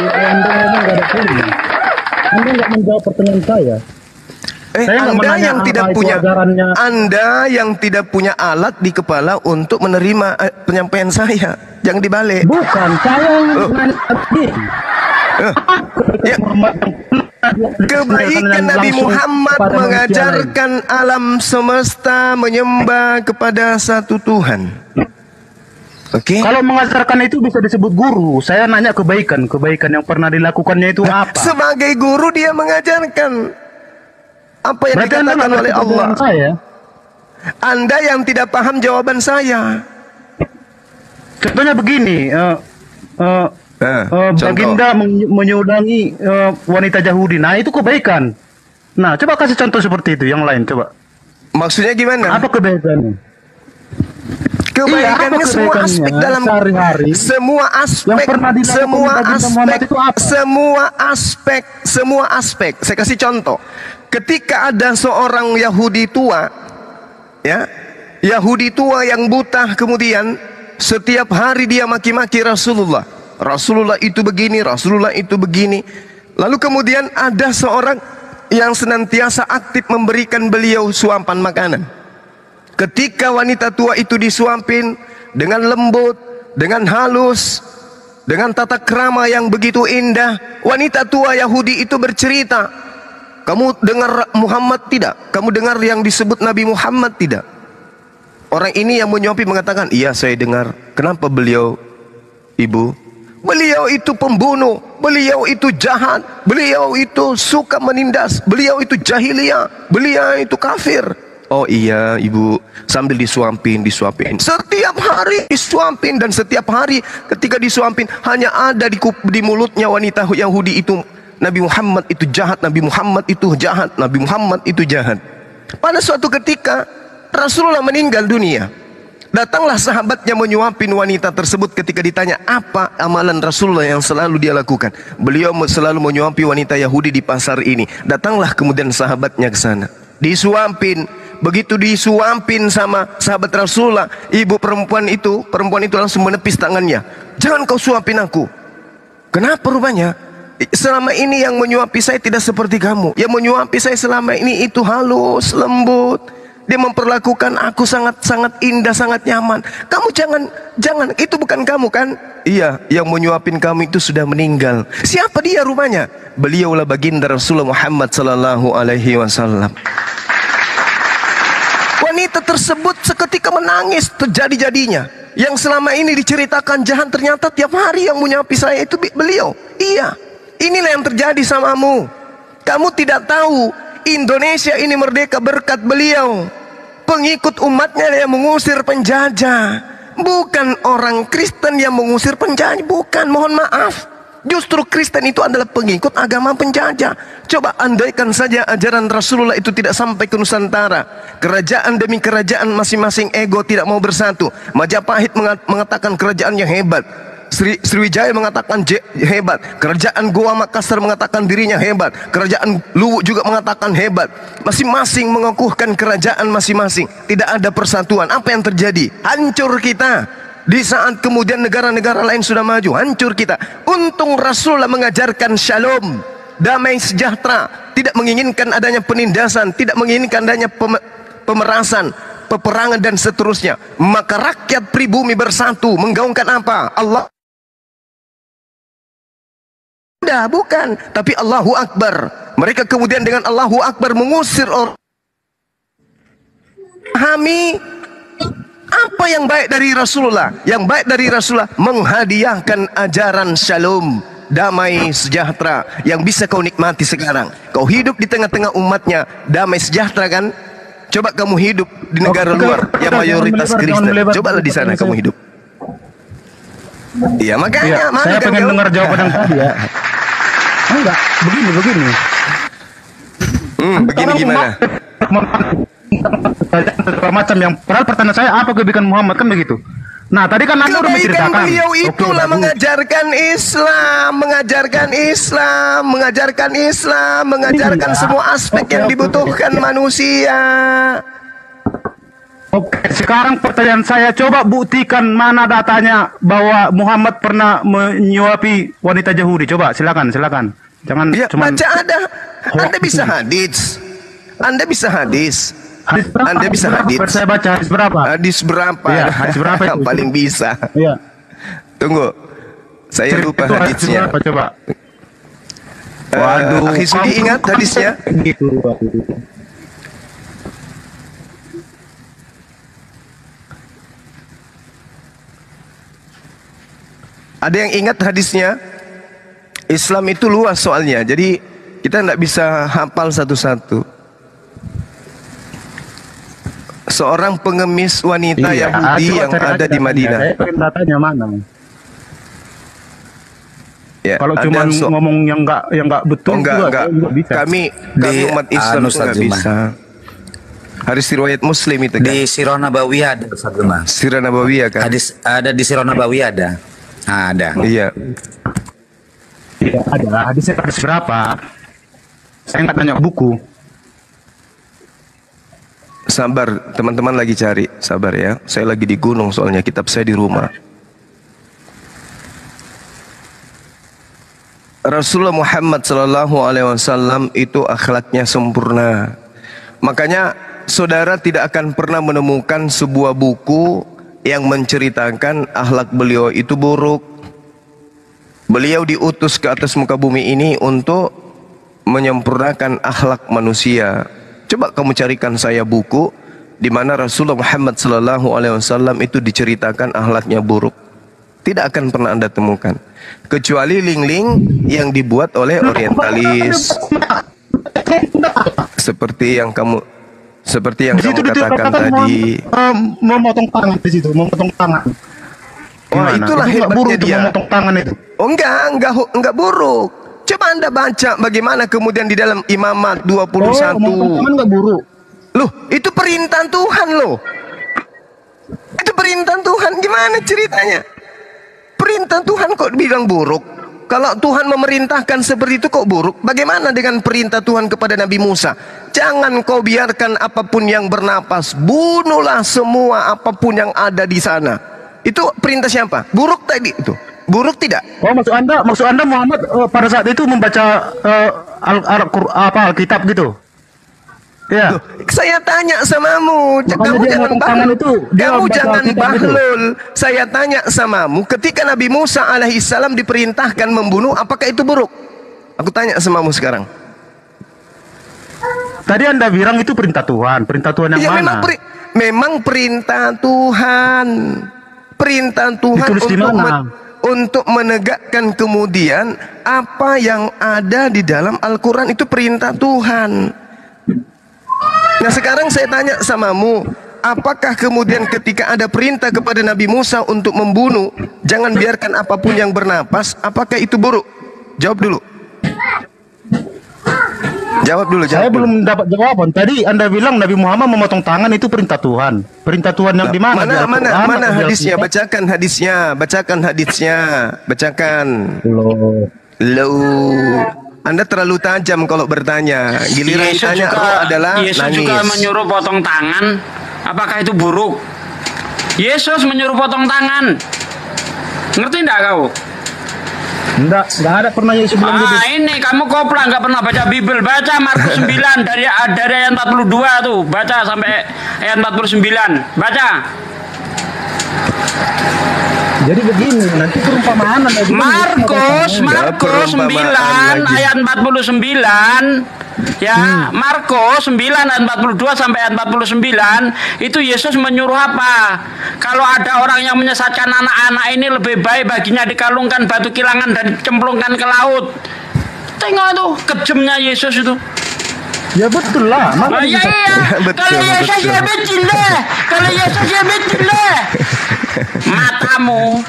Anda ngomong gak ada poin. Anda nggak menjawab pertanyaan saya. Anda yang tidak punya alat di kepala untuk menerima penyampaian saya. Jangan dibalik. Bukan, saya yang nanya tadi. Kebaikan Nabi Muhammad mengajarkan alam semesta menyembah kepada satu Tuhan. Oke. Kalau mengajarkan itu bisa disebut guru. Saya nanya kebaikan yang pernah dilakukannya itu apa? Sebagai guru dia mengajarkan apa yang dikatakan oleh Allah. Anda yang tidak paham jawaban saya. Contohnya begini, baginda menyudangi wanita Yahudi. Nah itu kebaikan. Nah coba kasih contoh seperti itu. Yang lain coba. Maksudnya gimana? Apa kebaikannya? Kebaikannya semua aspek dalam sehari-hari. Semua aspek. Saya kasih contoh. Ketika ada seorang Yahudi tua, ya, Yahudi tua yang buta, kemudian setiap hari dia maki-maki Rasulullah. Rasulullah itu begini, Rasulullah itu begini. Lalu kemudian ada seorang yang senantiasa aktif memberikan beliau suapan makanan. Ketika wanita tua itu disuapin dengan lembut, dengan halus, dengan tata krama yang begitu indah, wanita tua Yahudi itu bercerita, kamu dengar Muhammad tidak? Kamu dengar yang disebut Nabi Muhammad tidak? Orang ini yang menyuapi mengatakan, iya saya dengar. Kenapa beliau, ibu? Beliau itu pembunuh, beliau itu jahat, beliau itu suka menindas, beliau itu jahiliyah, beliau itu kafir. Oh iya ibu, sambil disuapin. Setiap hari disuapin, dan setiap hari ketika disuapin hanya ada di mulutnya wanita Yahudi itu, Nabi Muhammad itu jahat, Nabi Muhammad itu jahat, Nabi Muhammad itu jahat. Pada suatu ketika Rasulullah meninggal dunia. Datanglah sahabatnya menyuapin wanita tersebut. Ketika ditanya apa amalan Rasulullah yang selalu dia lakukan, beliau selalu menyuapi wanita Yahudi di pasar ini. Datanglah kemudian sahabatnya ke sana, disuapin. Begitu disuapin sama sahabat Rasulullah, ibu perempuan itu langsung menepis tangannya. Jangan kau suapin aku. Kenapa rupanya? Selama ini yang menyuapi saya tidak seperti kamu. Yang menyuapi saya selama ini itu halus, lembut. Dia memperlakukan aku sangat-sangat indah, sangat nyaman. Kamu jangan, itu bukan kamu kan? Iya, yang menyuapin kamu itu sudah meninggal. Siapa dia rupanya? Beliaulah baginda Rasulullah Muhammad sallallahu alaihi wasallam. Wanita tersebut seketika menangis terjadi-jadinya. Yang selama ini diceritakan jahat, ternyata tiap hari yang menyuapi saya itu beliau. Iya, inilah yang terjadi samamu. Kamu tidak tahu Indonesia ini merdeka berkat beliau. Pengikut umatnya yang mengusir penjajah, bukan orang Kristen yang mengusir penjajah. Bukan, mohon maaf. Justru Kristen itu adalah pengikut agama penjajah. Coba andaikan saja ajaran Rasulullah itu tidak sampai ke Nusantara, kerajaan demi kerajaan masing-masing ego tidak mau bersatu. Majapahit mengatakan kerajaannya hebat, Sriwijaya mengatakan hebat, kerajaan Goa Makassar mengatakan dirinya hebat, kerajaan Luwu juga mengatakan hebat. Masing-masing mengukuhkan kerajaan masing-masing, tidak ada persatuan. Apa yang terjadi? Hancur kita. Di saat kemudian negara-negara lain sudah maju, hancur kita. Untung Rasulullah mengajarkan shalom, damai sejahtera, tidak menginginkan adanya penindasan, tidak menginginkan adanya pemerasan, peperangan dan seterusnya. Maka rakyat pribumi bersatu menggaungkan apa? Allah. Bukan, tapi Allahu Akbar. Mereka kemudian dengan Allahu Akbar mengusir orang. Pahami apa yang baik dari Rasulullah? Yang baik dari Rasulullah menghadiahkan ajaran shalom, damai sejahtera yang bisa kau nikmati sekarang. Kau hidup di tengah-tengah umatnya, damai sejahtera kan? Coba kamu hidup di negara luar yang mayoritas Kristen. Cobalah di sana kamu hidup. Iya, makanya saya pengen dengar jawaban yang tadi ya. Enggak, begini. Begini gimana? Macam yang padahal pertanyaan saya apa kebaikan Muhammad kan begitu. Nah tadi kan Anda udah menceritakan. Beliau itulah mengajarkan Islam, mengajarkan semua aspek yang dibutuhkan manusia. Oke, sekarang pertanyaan saya, coba buktikan mana datanya bahwa Muhammad pernah menyuapi wanita Yahudi. Coba, silakan. Jangan ya, cuma baca ada. Anda bisa hadis. Anda bisa hadis. Saya baca hadis berapa? Hadis berapa? Iya, hadis berapa itu? Paling bisa. Iya. Tunggu. Saya lupa hadisnya. Hadis berapa, coba? Waduh, Akhi Sudi ingat hadisnya? Gitu. Ada yang ingat hadisnya? Islam itu luas soalnya, jadi kita tidak bisa hafal satu-satu. Seorang pengemis wanita Yahudi yang ada di Madinah. Saya pengen datanya mana? Ya, kalau cuma ngomong yang enggak betul enggak bisa. Kami umat Islam enggak bisa. Hadis riwayat Muslim itu kan? Di Sirah Nabawiyah ada Ustaz Gemma. Sirah Nabawiyah kan? Hadis ada di Sirah Nabawiyah ada. Nah, ada. Iya. Iya, ada. Hadis berapa? Saya nggak tanya buku. Sabar, teman-teman lagi cari. Sabar ya. Saya lagi di gunung soalnya, kitab saya di rumah. Rasulullah Muhammad SAW itu akhlaknya sempurna. Makanya saudara tidak akan pernah menemukan sebuah buku yang menceritakan akhlak beliau itu buruk. Beliau diutus ke atas muka bumi ini untuk menyempurnakan akhlak manusia. Coba kamu carikan saya buku di mana Rasulullah Muhammad SAW itu diceritakan akhlaknya buruk. Tidak akan pernah Anda temukan. Kecuali link-link yang dibuat oleh orientalis. Seperti yang kamu katakan tadi. Memotong tangan di situ, memotong tangan. Wah, itulah hebatnya dia. Memotong tangan itu. Oh enggak buruk. Coba Anda baca bagaimana kemudian di dalam Imamat 21. Memotong tangan enggak buruk. Loh, itu perintah Tuhan loh. Itu perintah Tuhan, gimana ceritanya? Perintah Tuhan kok bilang buruk? Kalau Tuhan memerintahkan seperti itu kok buruk? Bagaimana dengan perintah Tuhan kepada Nabi Musa? Jangan kau biarkan apapun yang bernapas, bunuhlah semua apapun yang ada di sana. Itu perintah siapa? Buruk tadi itu. Buruk tidak? Oh, maksud Anda Muhammad pada saat itu membaca Alkitab gitu? Ya. Loh, saya tanya samamu, kamu jangan bahlul. Saya tanya samamu, ketika Nabi Musa alaihissalam diperintahkan membunuh, apakah itu buruk? Aku tanya samamu sekarang. Tadi Anda bilang itu perintah Tuhan yang ya, mana? Memang perintah Tuhan. Perintah Tuhan untuk menegakkan kemudian apa yang ada di dalam Al-Quran itu perintah Tuhan. Nah sekarang saya tanya samamu, apakah kemudian ketika ada perintah kepada Nabi Musa untuk membunuh, jangan biarkan apapun yang bernapas, apakah itu buruk? Jawab dulu. Jawab dulu. Saya belum dapat jawaban. Tadi Anda bilang Nabi Muhammad memotong tangan itu perintah Tuhan. Perintah Tuhan yang di mana? Mana hadisnya? Bacakan hadisnya. Bacakan hadisnya. Bacakan. Loh. Anda terlalu tajam kalau bertanya. Giliran ditanya adalah Yesus nangis. juga menyuruh potong tangan. Apakah itu buruk? Yesus menyuruh potong tangan. Ngerti enggak kau? Enggak ada pernah Yesus bilang gitu. Ini kamu koplang, nggak pernah baca Bible. Baca Markus 9 dari ayat 42 tuh. Baca sampai ayat 49. Baca. Jadi begini, nanti perumpamaan Markus 9 ayat 49. Ya, Markus 9 ayat 42 sampai ayat 49 itu Yesus menyuruh apa? Kalau ada orang yang menyesatkan anak-anak ini, lebih baik baginya dikalungkan batu kilangan dan dicemplungkan ke laut. Tengok tuh kejamnya Yesus itu. Ya betul lah. Iya. Kalau Yesus ya betul lah. Kalau Yesus ya betul lah. Matamu.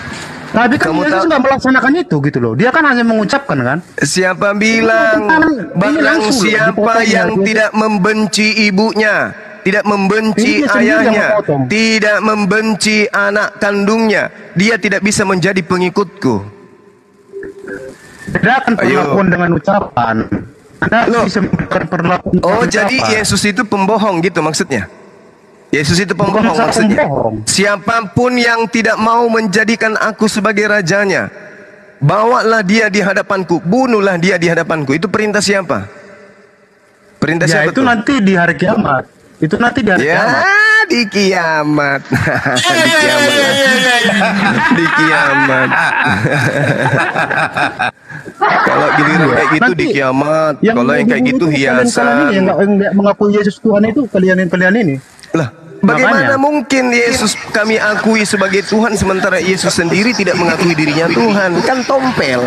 Tapi kan Yesus nggak melaksanakan itu gitu loh. Dia kan hanya mengucapkan kan. Siapa bilang? Barang siapa yang tidak membenci ibunya, tidak membenci ayahnya, tidak membenci anak kandungnya, dia tidak bisa menjadi pengikutku. Bedakan perlakuan dengan ucapan. Anda bisa perlakuan. Oh, jadi Yesus itu pembohong gitu maksudnya? Yesus itu pembohong maksudnya. Siapapun yang tidak mau menjadikan aku sebagai rajanya, bawalah dia di hadapanku, bunuhlah dia di hadapanku. Itu perintah siapa? Perintah siapa itu nanti di hari kiamat. Itu nanti di hari kiamat. Di kiamat. Di kiamat. Kalau giliran kayak gitu di kiamat, kalau yang kayak gitu hiasan. Yang nggak mengakui Yesus Tuhan itu kalian ini. Lah, bagaimana mungkin Yesus kami akui sebagai Tuhan sementara Yesus sendiri tidak mengakui dirinya Tuhan? Kan tompel.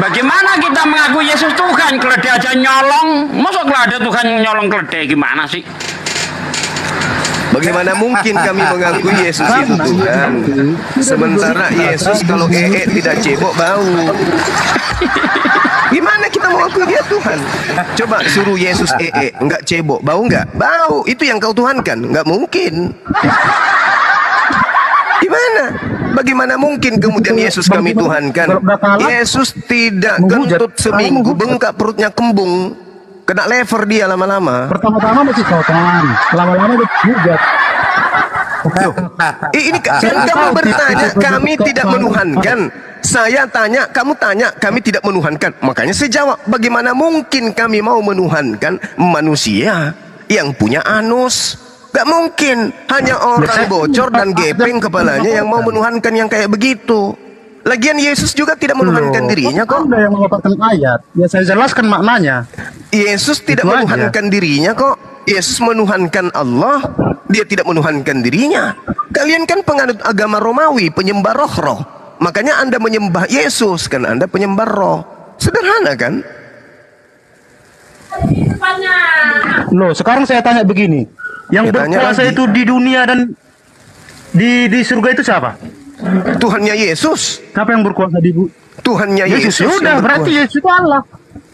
Bagaimana kita mengakui Yesus Tuhan? Keledai aja nyolong. Masa ada Tuhan nyolong keledai, gimana sih? Bagaimana mungkin kami mengakui Yesus itu Tuhan sementara Yesus kalau tidak cebok bau? Gimana kita mau akui dia Tuhan? Coba suruh Yesus enggak cebok, bau enggak? Bau, itu yang kau tuhankan? Enggak mungkin. Gimana? Bagaimana mungkin kemudian Yesus kami tuhankan? Yesus tidak kentut seminggu, bengkak perutnya kembung, kena lever dia lama-lama. Pertama-tama masih kotoran, lama-lama dia hujat. Ini kan kamu bertanya, kami tidak menuhankan. Saya tanya, kamu tanya, kami tidak menuhankan. Makanya saya jawab, bagaimana mungkin kami mau menuhankan manusia yang punya anus? Gak mungkin. Hanya orang bocor dan gepeng kepalanya yang mau menuhankan yang kayak begitu. Lagian Yesus juga tidak menuhankan dirinya kok. Anda yang mengatakan ayat. Ya saya jelaskan maknanya. Yesus tidak menuhankan dirinya kok. Yesus menuhankan Allah. Dia tidak menuhankan dirinya. Kalian kan penganut agama Romawi, penyembah roh-roh. Makanya Anda menyembah Yesus, kan Anda penyembah roh. Sederhana kan? Loh, sekarang saya tanya begini. Yang berkuasa itu di dunia dan di surga itu siapa? Tuhannya Yesus. Siapa yang berkuasa di Tuhannya Yesus. Sudah, berarti Yesus itu Allah.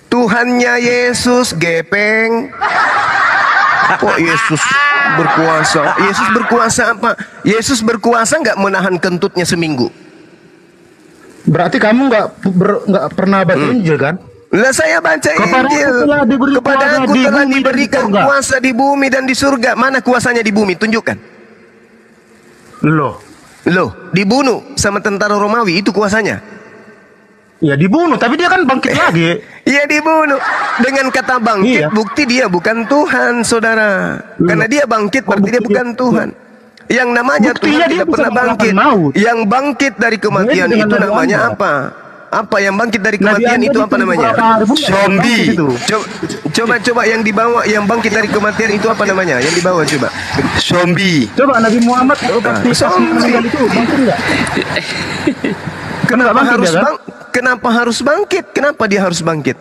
Tuhannya Yesus, gepeng. Kok Yesus berkuasa? Yesus berkuasa apa? Yesus berkuasa nggak menahan kentutnya seminggu. Berarti kamu nggak pernah baca Injil kan? Lah saya baca Injil. Kepada aku telah diberikan kuasa di bumi dan di surga. Mana kuasanya di bumi? Tunjukkan. Loh, dibunuh sama tentara Romawi, itu kuasanya. Ya dibunuh, tapi dia kan bangkit lagi. Iya dibunuh. Dengan kata bangkit, bukti dia bukan Tuhan, saudara. Karena dia bangkit, berarti dia bukan Tuhan. Yang namanya Tuhan tidak pernah bangkit. Yang bangkit dari kematian itu namanya apa? Apa yang bangkit dari kematian itu apa namanya? Zombie. Coba yang dibawa, yang bangkit dari kematian itu apa namanya? Yang dibawa coba. Zombie. Coba Nabi Muhammad meninggal itu bangkit enggak? Kenapa harus bangkit? Kenapa dia harus bangkit?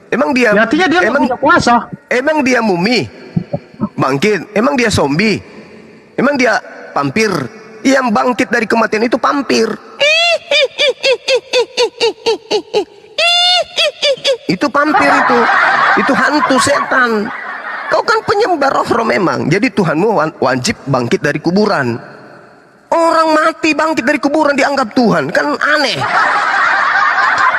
Emang dia artinya dia emang punya kuasa. Emang dia mumi? bangkit. Emang dia zombie? Emang dia vampir? Yang bangkit dari kematian itu vampir. Itu vampir itu. Itu hantu setan. Kau kan penyembah roh memang. Jadi Tuhanmu wajib bangkit dari kuburan. Orang mati bangkit dari kuburan dianggap Tuhan. Kan aneh.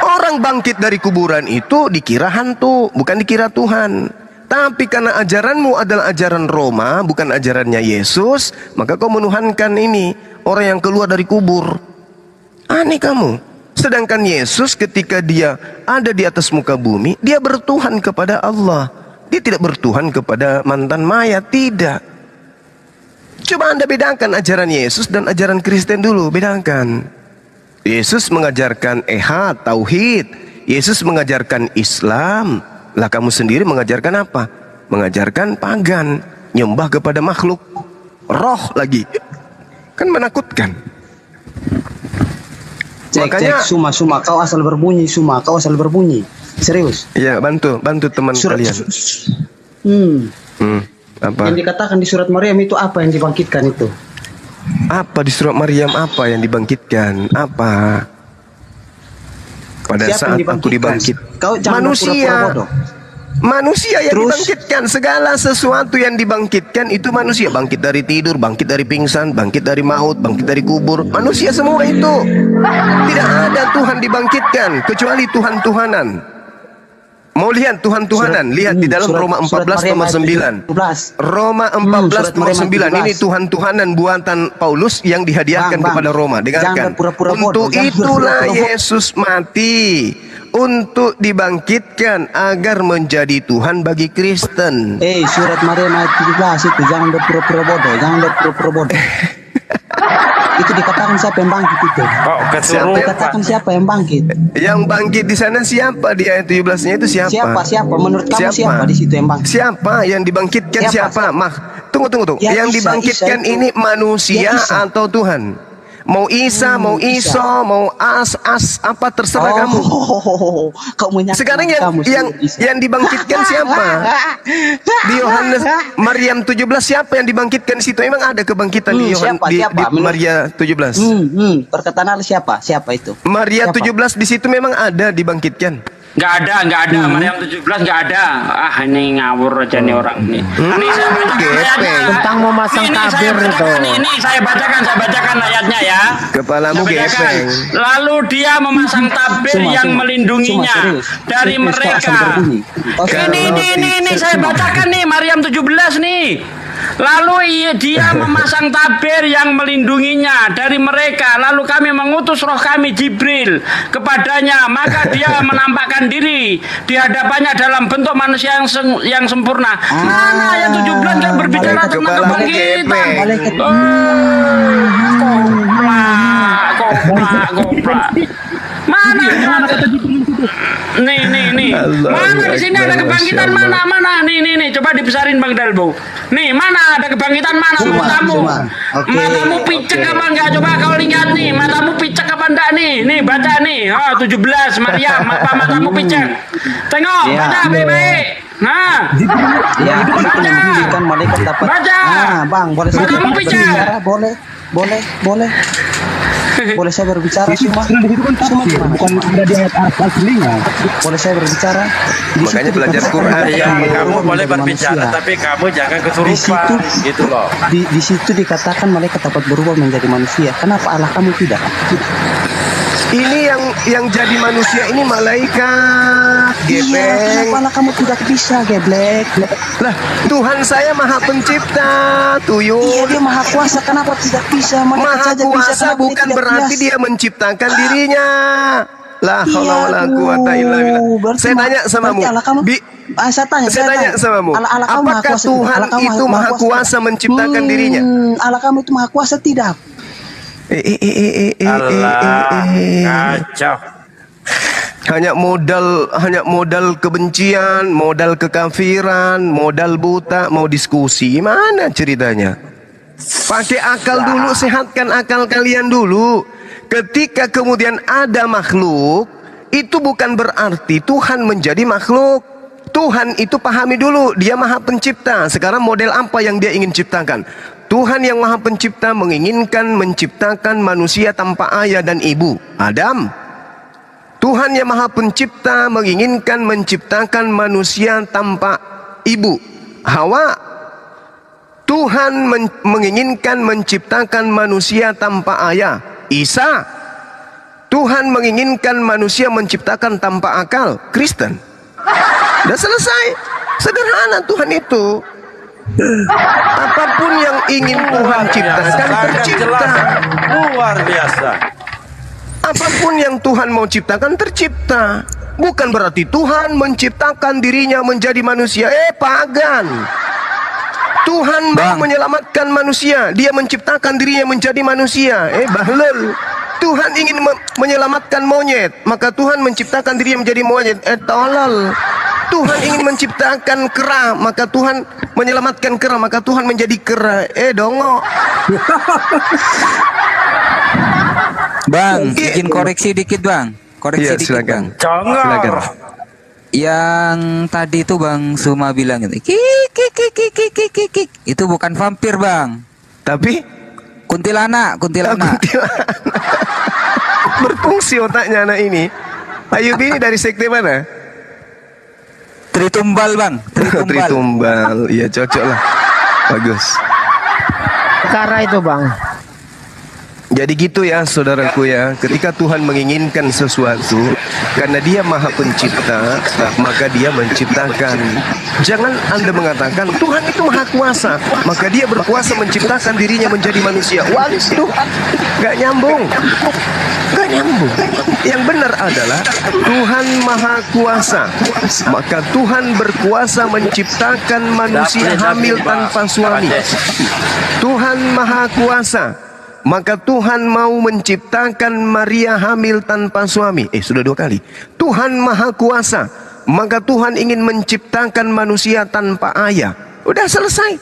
Orang bangkit dari kuburan itu dikira hantu, bukan dikira Tuhan. Tapi karena ajaranmu adalah ajaran Roma, bukan ajarannya Yesus, maka kau menuhankan ini, orang yang keluar dari kubur. Aneh kamu. Sedangkan Yesus ketika dia ada di atas muka bumi, dia bertuhan kepada Allah. Dia tidak bertuhan kepada mantan mayat, tidak. Coba Anda bedakan ajaran Yesus dan ajaran Kristen dulu, bedakan. Yesus mengajarkan ehad, tauhid. Yesus mengajarkan Islam. Lah kamu sendiri mengajarkan apa? Mengajarkan pagan, nyembah kepada makhluk, roh lagi. Kan menakutkan. Makanya Suma kau asal berbunyi, kau asal berbunyi. Serius. Iya, bantu teman kalian. Apa? Yang dikatakan di surat Maryam itu apa yang dibangkitkan itu? Apa di surat Maryam, apa yang dibangkitkan? Apa? Pada Siapa saat aku dibangkit, manusia. Manusia yang dibangkitkan. Segala sesuatu yang dibangkitkan itu manusia. Bangkit dari tidur, bangkit dari pingsan, bangkit dari maut, bangkit dari kubur. Manusia semua itu. Tidak ada Tuhan dibangkitkan kecuali Tuhan-Tuhanan. Mau lihat Tuhan-Tuhanan? Lihat di dalam Roma 14 nomor 9. Roma 14 nomor 9. Ini Tuhan-Tuhanan buatan Paulus yang dihadiahkan kepada Roma. Dengarkan. Untuk itulah Yesus mati, untuk dibangkitkan agar menjadi Tuhan bagi Kristen. Surat Maryam ayat 17 itu, jangan berpura-pura bodoh, jangan berpura-pura bodoh. Itu dikatakan siapa yang bangkit itu? Dikatakan siapa yang bangkit? Yang bangkit di sana siapa? Di ayat 17-nya itu siapa? Siapa? Menurut kamu siapa di situ yang bangkit? Siapa yang dibangkitkan? Siapa? Tunggu. Ya, yang dibangkitkan Isa ini manusia atau Tuhan? Mau Isa, mau Iso, mau As, apa terserah kamu. Sekarang yang dibangkitkan siapa? Di Yohanes Maryam 17 siapa yang dibangkitkan di situ? Emang ada kebangkitan di Yohanes di Maria 17? Perkataan Allah siapa? Siapa itu? Maria 17 di situ memang ada dibangkitkan. Nggak ada. Maryam 17 nggak ada. Ini ngawur aja nih orang nih. Ini saya bacakan tentang mau masang tabir itu. Ini saya bacakan ayatnya ya. Kepalamu gepeng. Lalu dia memasang tabir yang melindunginya dari mereka. Ini saya bacakan nih Maryam 17 nih. Lalu dia memasang tabir yang melindunginya dari mereka. Lalu kami mengutus roh kami Jibril kepadanya. Maka dia menampakkan diri di hadapannya dalam bentuk manusia yang sempurna. Mana ayat 17 yang berbicara tentang kebangkitan? Goblok. Mana kata Jibril itu? Nih. Mana di sini ada kebangkitan mana? Nih, coba dibesarin Bang Dalbo. Nih, mana ada kebangkitan mana? Matamu picek apa enggak? Coba kau lihat nih, matamu picek apa enggak nih? Nih, baca nih. 17 Maryam, apa matamu picek? Tengok, baca baik-baik. Nah, itu kan malaikat dapat. Baca. Bang, boleh saya berbicara? Boleh. Boleh saya berbicara semua? Bukan ada di ayat aslinya. Boleh saya berbicara? Makanya belajar Quran. Kamu boleh berbicara, tapi kamu jangan kesurupan. Gitu loh. Di situ dikatakan malaikat dapat berubah menjadi manusia. Kenapa Allah kamu tidak? Ini yang jadi manusia ini malaikat. Iya, kenapa Allah kamu tidak bisa, geblek? Lah, Tuhan saya Maha Pencipta, tuyul. Iya, dia Maha Kuasa, kenapa tidak bisa? Maha Kuasa bukan berarti dia menciptakan dirinya. La haula wala quwata illa billah. Saya tanya samamu. Saya tanya samamu. Apakah Tuhan itu Maha Kuasa menciptakan dirinya? Allah kamu itu Maha Kuasa tidak? Kacau. Hanya modal kebencian, modal kekafiran, modal buta, mau diskusi. Mana ceritanya? Pakai akal dulu, sehatkan akal kalian dulu. Ketika kemudian ada makhluk, itu bukan berarti Tuhan menjadi makhluk. Tuhan itu pahami dulu, dia maha pencipta. Sekarang model apa yang dia ingin ciptakan? Tuhan yang maha pencipta menginginkan menciptakan manusia tanpa ayah dan ibu, Adam. Tuhan yang maha pencipta menginginkan menciptakan manusia tanpa ibu, Hawa. Tuhan menginginkan menciptakan manusia tanpa ayah, Isa. Tuhan menginginkan manusia menciptakan tanpa akal, Kristen. Udah selesai. Sederhana Tuhan itu. Apapun yang ingin Tuhan ciptakan tercipta. Luar biasa. Apapun yang Tuhan mau ciptakan tercipta. Bukan berarti Tuhan menciptakan dirinya menjadi manusia. Pagan. Tuhan mau menyelamatkan manusia, dia menciptakan dirinya menjadi manusia. Bahlul. Tuhan ingin menyelamatkan monyet, maka Tuhan menciptakan dirinya menjadi monyet. Tolol. Tuhan ingin menciptakan kera, maka Tuhan menyelamatkan kera, maka Tuhan menjadi kera. Dongo. Bang, bikin koreksi dikit bang. Koreksi dikit silakan. Bang. Silakan. Yang tadi itu Bang Suma bilang gitu, itu bukan vampir bang, tapi kuntilanak. Berfungsi otaknya anak ini. Ayub ini dari sekte mana? Tritumbal bang. Tritumbal, iya cocok lah, bagus. Perkara itu bang. Jadi gitu ya saudaraku ya, ketika Tuhan menginginkan sesuatu, karena dia maha pencipta, maka dia menciptakan. Jangan Anda mengatakan Tuhan itu maha kuasa, maka dia berkuasa menciptakan dirinya menjadi manusia. Walis Tuhan, gak nyambung. Yang benar adalah Tuhan maha kuasa, maka Tuhan berkuasa menciptakan manusia hamil tanpa suami. Tuhan maha kuasa, maka Tuhan mau menciptakan Maria hamil tanpa suami. Sudah 2 kali. Tuhan maha kuasa, maka Tuhan ingin menciptakan manusia tanpa ayah. Udah selesai.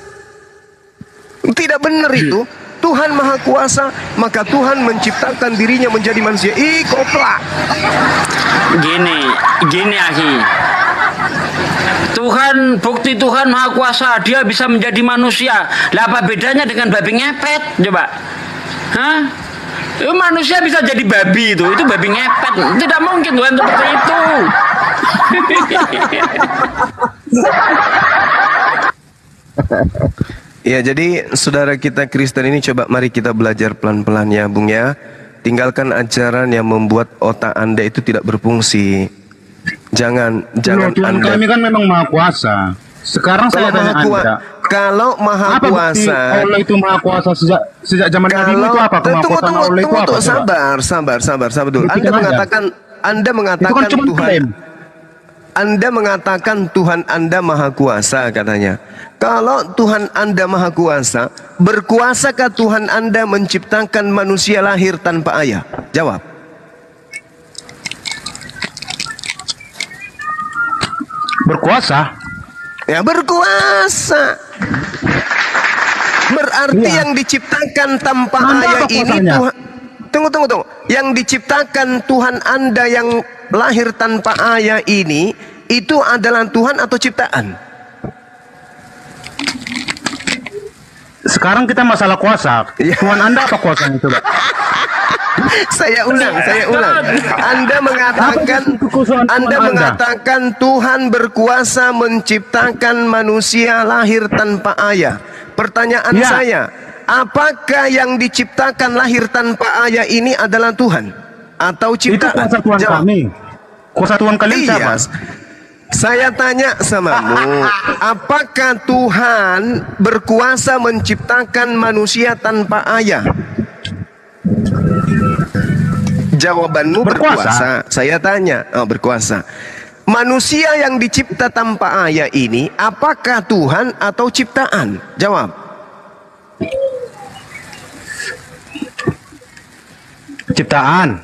Tidak benar itu. Tuhan maha kuasa, maka Tuhan menciptakan dirinya menjadi manusia. Koplak. Gini Ahi. Bukti Tuhan maha kuasa, dia bisa menjadi manusia. Lah apa bedanya dengan babi ngepet? Coba. Hah? Manusia bisa jadi babi itu babi ngepet. Tidak mungkin Tuhan seperti itu. Ya, jadi saudara kita Kristen ini coba mari kita belajar pelan-pelan ya Bung ya. Tinggalkan ajaran yang membuat otak Anda itu tidak berfungsi. Jangan Tuhan Anda. kami kan memang maha kuasa. Sekarang saya tanya Anda, kalau maha apa kuasa, Allah itu maha kuasa sejak zaman Nabi itu apa kemakuasaan Allah itu apa? Sabar dulu. Anda mengatakan itu kan Tuhan. klaim. Anda mengatakan Tuhan Anda maha kuasa katanya. Kalau Tuhan Anda maha kuasa, berkuasakah Tuhan Anda menciptakan manusia lahir tanpa ayah? Jawab. Berkuasa? Ya berkuasa. Berarti yang diciptakan tanpa ayah ini Tuhan. Tunggu. Yang diciptakan Tuhan Anda yang lahir tanpa ayah ini, itu adalah Tuhan atau ciptaan? Sekarang kita masalah kuasa. Tuhan Anda apa kuasanya coba? Saya ulang. Anda mengatakan Tuhan berkuasa menciptakan manusia lahir tanpa ayah. Pertanyaan saya, apakah yang diciptakan lahir tanpa ayah ini adalah Tuhan atau ciptaan? Itu kuasa Tuhan kami. Kuasa Tuhan kalian siapa? Saya tanya samamu, apakah Tuhan berkuasa menciptakan manusia tanpa ayah? Jawabanmu berkuasa. Saya tanya, berkuasa. Manusia yang dicipta tanpa ayah ini, apakah Tuhan atau ciptaan? Jawab. Ciptaan.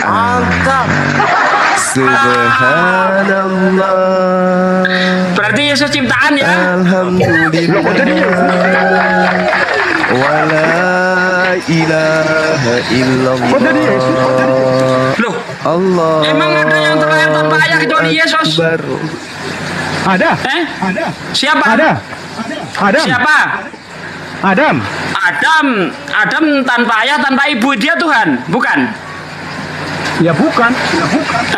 Mantap. Subhanallah. Berarti Yesus ciptaan ya? Alhamdulillah. Wala ilaha illallah. Loh, Allah. Emang ada yang terlahir tanpa ayah kecuali Yesus? Baru. Ada. Ada. Siapa? Ada. Adam. Siapa? Adam. Adam tanpa ayah, tanpa ibu, dia Tuhan, bukan? Ya bukan.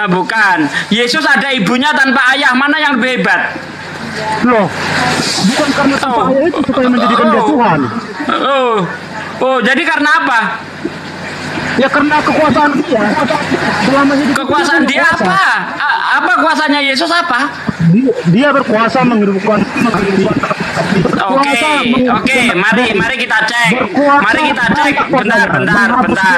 Bukan. Yesus ada ibunya tanpa ayah, mana yang lebih hebat? Loh, bukan karena tanpa ayah itu supaya menjadikan dia Tuhan. Jadi karena apa? Ya karena kekuasaan dia. Kekuasaan dia apa? Apa kuasanya Yesus apa? Dia berkuasa menghidupkan. Oke, mari kita cek. Mari kita cek. Bentar.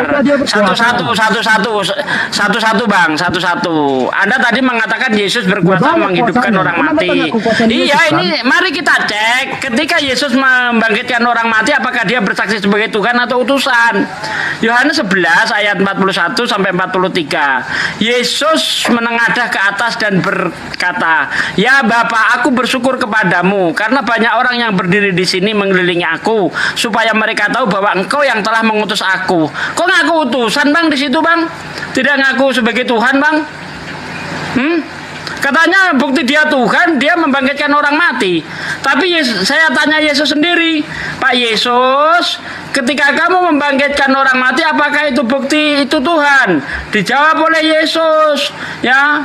Satu-satu, Bang. Satu-satu. Anda tadi mengatakan Yesus berkuasa menghidupkan orang mati. Iya, ini mari kita cek. Ketika Yesus membangkitkan orang mati, apakah dia bersaksi sebagai Tuhan atau utusan? Yohanes 11 ayat 41 sampai 43. Yesus menengadah ke atas dan berkata, "Ya Bapa, aku bersyukur kepadamu karena banyak orang yang berdiri di sini mengelilingi aku, supaya mereka tahu bahwa Engkau yang telah mengutus aku." Kok ngaku utusan, Bang, di situ, Bang? Tidak ngaku sebagai Tuhan, Bang? Katanya bukti dia Tuhan, dia membangkitkan orang mati. Tapi saya tanya Yesus sendiri, Pak Yesus, ketika kamu membangkitkan orang mati, apakah itu bukti itu Tuhan? Dijawab oleh Yesus, ya.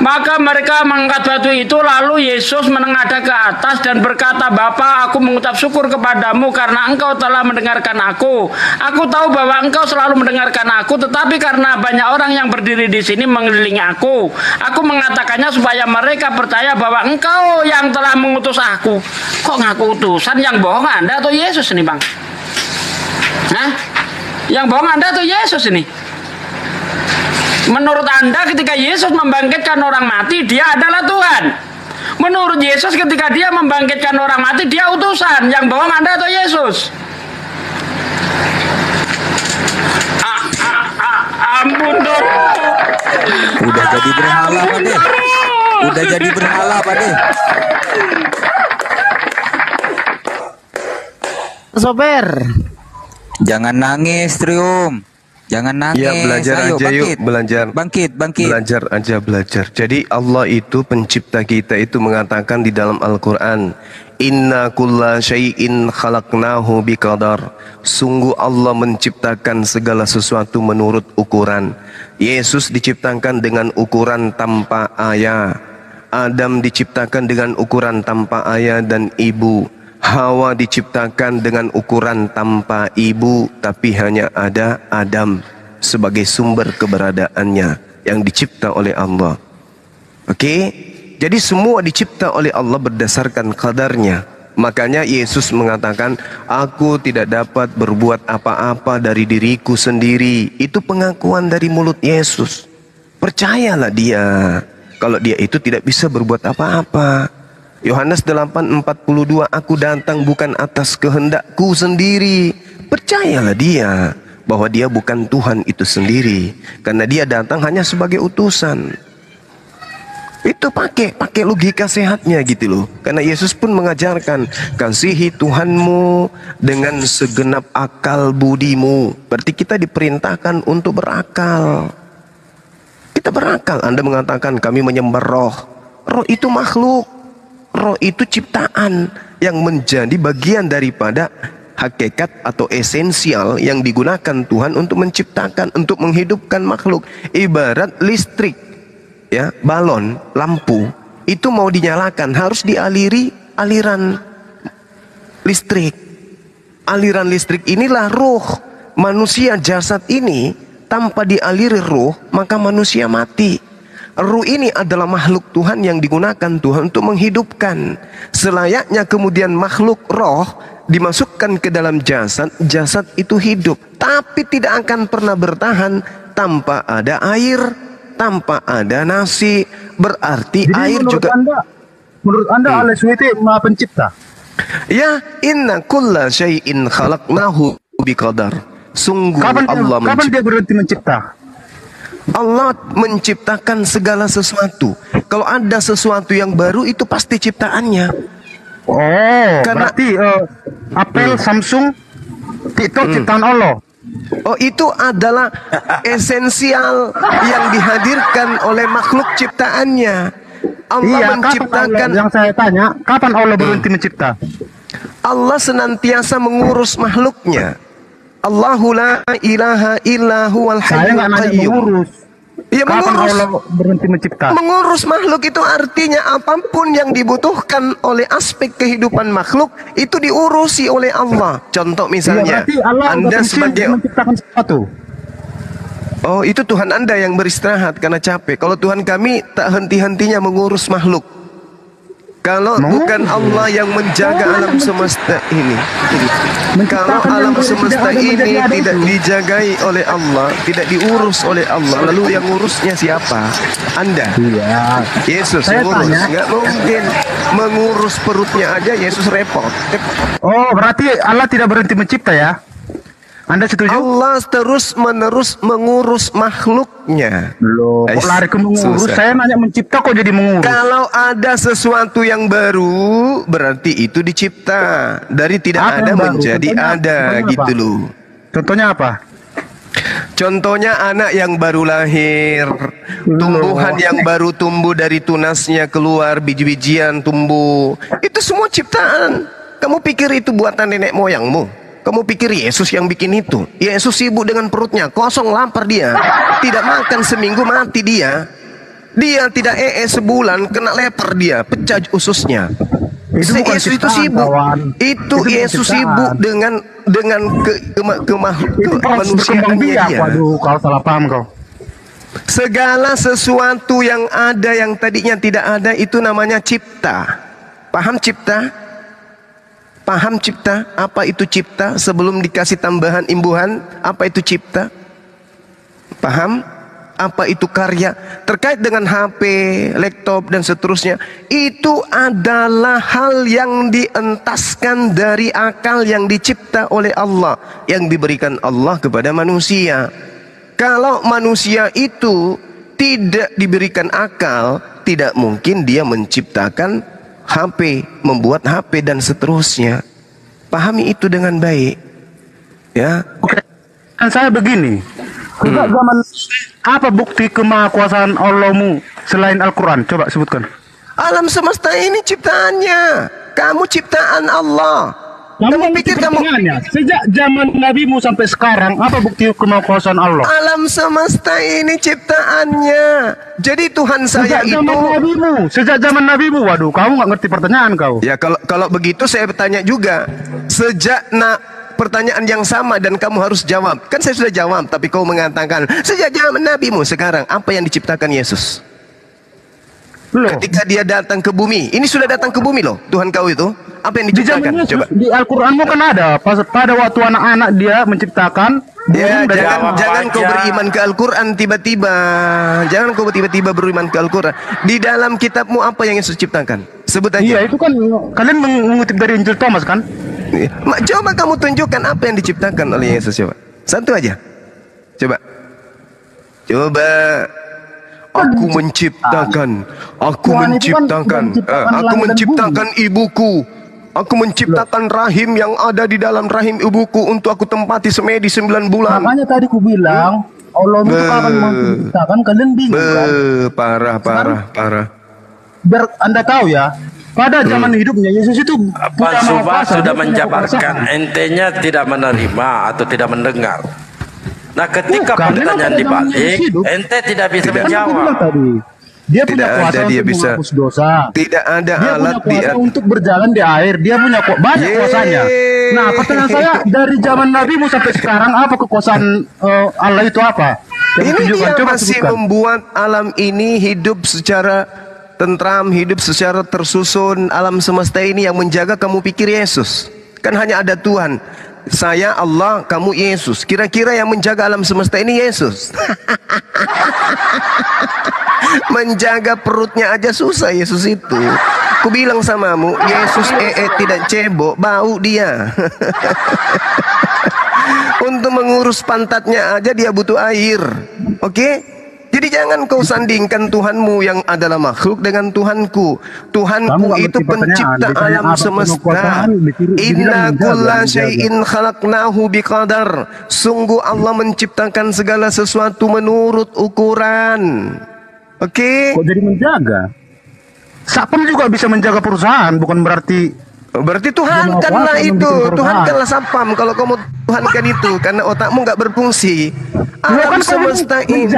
Maka mereka mengangkat batu itu, lalu Yesus menengadah ke atas dan berkata, "Bapa, aku mengucap syukur kepadamu karena Engkau telah mendengarkan aku. Aku tahu bahwa Engkau selalu mendengarkan aku, tetapi karena banyak orang yang berdiri di sini mengelilingi aku mengatakannya supaya mereka percaya bahwa Engkau yang telah mengutus aku." Kok ngaku utusan? Yang bohong Anda atau Yesus ini, Bang? Hah? Yang bohong Anda atau Yesus ini? Menurut Anda ketika Yesus membangkitkan orang mati, dia adalah Tuhan. Menurut Yesus ketika dia membangkitkan orang mati, dia utusan. Yang bohong Anda atau Yesus? Ampun dong. Udah jadi berhala, Pak De. Udah jadi berhala, Pak De. Sober. Jangan nangis, Trium. Jangan nangis. Ya, belajar ayo, aja bangkit. yuk, belajar. Bangkit. Belajar aja, belajar. Jadi Allah itu pencipta kita itu mengatakan di dalam Al-Quran, "Inna kulla syai'in khalaqnahu biqadar." Sungguh Allah menciptakan segala sesuatu menurut ukuran. Yesus diciptakan dengan ukuran tanpa ayah. Adam diciptakan dengan ukuran tanpa ayah dan ibu. Hawa diciptakan dengan ukuran tanpa ibu, tapi hanya ada Adam sebagai sumber keberadaannya yang dicipta oleh Allah. Oke? Jadi semua dicipta oleh Allah berdasarkan kadarnya. Makanya Yesus mengatakan, "Aku tidak dapat berbuat apa-apa dari diriku sendiri." Itu pengakuan dari mulut Yesus. Percayalah dia kalau dia itu tidak bisa berbuat apa-apa. Yohanes 8:42, "Aku datang bukan atas kehendakku sendiri." Percayalah dia bahwa dia bukan Tuhan itu sendiri, karena dia datang hanya sebagai utusan. Itu pakai logika sehatnya gitu loh. Karena Yesus pun mengajarkan, "Kasihi Tuhanmu dengan segenap akal budimu." Berarti kita diperintahkan untuk berakal. Kita berakal. Anda mengatakan kami menyembah roh. Roh itu makhluk. Roh itu ciptaan yang menjadi bagian daripada hakikat atau esensial yang digunakan Tuhan untuk menciptakan, untuk menghidupkan makhluk. Ibarat listrik, ya, balon, lampu, itu mau dinyalakan harus dialiri aliran listrik. Aliran listrik inilah roh manusia. Jasad ini tanpa dialiri roh, maka manusia mati. Ruh ini adalah makhluk Tuhan yang digunakan Tuhan untuk menghidupkan. Selayaknya kemudian makhluk roh dimasukkan ke dalam jasad, jasad itu hidup. Tapi tidak akan pernah bertahan tanpa ada air, tanpa ada nasi. Berarti jadi air juga. Menurut Anda Allah SWT Maha Pencipta? Ya, inna kulla syai'in khalaqnahu biqadar. Sungguh kapan dia berhenti mencipta? Allah menciptakan segala sesuatu. Kalau ada sesuatu yang baru, itu pasti ciptaannya. Oh, karena berarti Apple, Samsung, TikTok ciptaan Allah. Oh, itu adalah esensial yang dihadirkan oleh makhluk ciptaannya. Allah Iya, menciptakan. yang saya tanya, kapan Allah berhenti mencipta? Allah senantiasa mengurus makhluknya. Allahu la ilaha illa huwal Saya hayyul nggak nanya qayyum. mengurus. Ya, Kapan mengurus. Allah berhenti mencipta? Mengurus makhluk itu artinya apapun yang dibutuhkan oleh aspek kehidupan makhluk itu diurusi oleh Allah. Contoh misalnya, Iya, berarti Allah Anda udah sebagai menciptakan sesuatu. Oh, itu Tuhan Anda yang beristirahat karena capek. Kalau Tuhan kami tak henti-hentinya mengurus makhluk. Kalau bukan Allah yang menjaga alam semesta ini, kalau alam semesta ini tidak dijagai oleh Allah, tidak diurus oleh Allah, lalu yang ngurusnya siapa? Anda. Iya. Yesus Saya yang ngurus. tanya. Nggak mungkin mengurus perutnya aja Yesus repot. Oh, berarti Allah tidak berhenti mencipta ya? Anda setuju? Allah terus menerus mengurus makhluknya. Loh, kok lari ke mengurus? Susah. Saya nanya mencipta kok jadi mengurus? Kalau ada sesuatu yang baru, berarti itu dicipta. Dari tidak Apa ada yang baru? menjadi Contohnya- ada, contohnya gitu apa? loh. Contohnya apa? Contohnya anak yang baru lahir, tumbuhan yang baru tumbuh dari tunasnya keluar, biji-bijian tumbuh. Itu semua ciptaan. Kamu pikir itu buatan nenek moyangmu? Kamu pikir Yesus yang bikin itu? Yesus sibuk dengan perutnya, kosong lapar dia. Tidak makan seminggu mati dia. Dia tidak sebulan kena lepar dia, pecah ususnya. Itu bukan Yesus itu ciptaan, sibuk. kawan. Itu bukan Yesus ciptaan. sibuk dengan Itu proses kemanusiaannya berkembang biak. dia. Waduh, kau salah paham kau. Segala sesuatu yang ada yang tadinya tidak ada itu namanya cipta. Paham cipta? Paham cipta? Apa itu cipta? Sebelum dikasih tambahan imbuhan, apa itu cipta? Paham? Apa itu karya? Terkait dengan HP, laptop dan seterusnya, itu adalah hal yang dientaskan dari akal yang dicipta oleh Allah, yang diberikan Allah kepada manusia. Kalau manusia itu tidak diberikan akal, tidak mungkin dia menciptakan HP, membuat HP dan seterusnya. Pahami itu dengan baik. Ya. Kan saya begini. Sejak zaman apa bukti kemahakuasaan Allahmu selain Al-Quran? Coba sebutkan. Alam semesta ini ciptaannya. Kamu ciptaan Allah. Kamu pikir kamu sejak zaman Nabimu sampai sekarang apa bukti kemahakuasaan Allah? alam semesta ini ciptaannya. Jadi Tuhan saya Sejak zaman Nabimu, sejak zaman Nabimu. Waduh, kamu nggak ngerti pertanyaan kau. Ya kalau begitu saya bertanya juga. Sejak pertanyaan yang sama dan kamu harus jawab. Kan saya sudah jawab, tapi kau mengatakan sejak zaman Nabimu sekarang apa yang diciptakan Yesus? Ketika dia datang ke bumi, ini sudah datang ke bumi loh, Tuhan kau itu. Apa yang Di zaman diciptakan? Yesus, Coba. di Al-Quranmu kan ada. Pada waktu anak-anak dia menciptakan. Ya, burung dari jangan kau beriman ke Al-Quran tiba-tiba. Jangan kau tiba-tiba beriman ke Al-Quran. Di dalam kitabmu apa yang Yesus ciptakan? Sebut aja. Iya, itu kan kalian mengutip dari Injil Thomas kan? Coba kamu tunjukkan apa yang diciptakan oleh Yesus, coba. Satu aja. Coba. Coba. Aku menciptakan. Aku menciptakan ibuku. Aku menciptakan rahim yang ada di dalam rahim ibuku untuk aku tempati semedi 9 bulan. Makanya tadi ku bilang Allah itu kapan menciptakan kalian bingung kan? Parah. Biar Anda tahu ya, pada zaman hidupnya Yesus itu Pak Subah sudah menjabarkan entenya tidak menerima atau tidak mendengar. Nah, ketika pertanyaan dibalik, ente tidak bisa menjawab. Dia punya kuasa untuk menghapus dosa. Tidak ada dia alat punya kuasa untuk berjalan di air. Dia punya banyak kuasanya. Nah, pertanyaan saya dari zaman Nabimu sampai sekarang apa kekuasaan Allah itu apa? Ini dia masih membuat alam ini hidup secara tentram, hidup secara tersusun. Alam semesta ini yang menjaga, kamu pikir Yesus? Kan hanya ada Tuhan. Saya Allah, kamu Yesus. Kira-kira yang menjaga alam semesta ini Yesus? Menjaga perutnya aja susah Yesus itu. Ku bilang samamu, Yesus tidak cebok, bau dia. Untuk mengurus pantatnya aja dia butuh air. Oke? Jadi jangan kau sandingkan Tuhanmu yang adalah makhluk dengan Tuhanku. Tuhanku itu pencipta alam semesta. Inna kulla syai'in khalaqnahu biqadar. Sungguh Allah menciptakan segala sesuatu menurut ukuran. Oke? Kok jadi menjaga? Sapam juga bisa menjaga perusahaan, bukan berarti Tuhan kanlah itu, Tuhan kanlah Sapam. Kalau kamu Tuhan kan itu, karena otakmu nggak berfungsi. Alam semesta ini,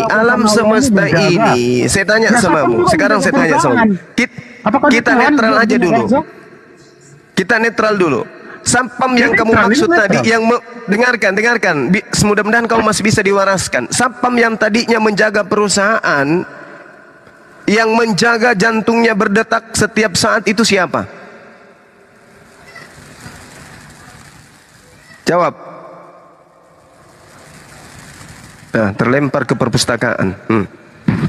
alam semesta ini. Saya tanya samamu. Sekarang saya tanya samamu. Kita netral aja dulu. Kita netral dulu. Sapam yang kamu maksud tadi, yang dengarkan. Mudah-mudahan kamu masih bisa diwaraskan. Sapam yang tadinya menjaga perusahaan, yang menjaga jantungnya berdetak setiap saat itu siapa? Jawab. Nah, terlempar ke perpustakaan.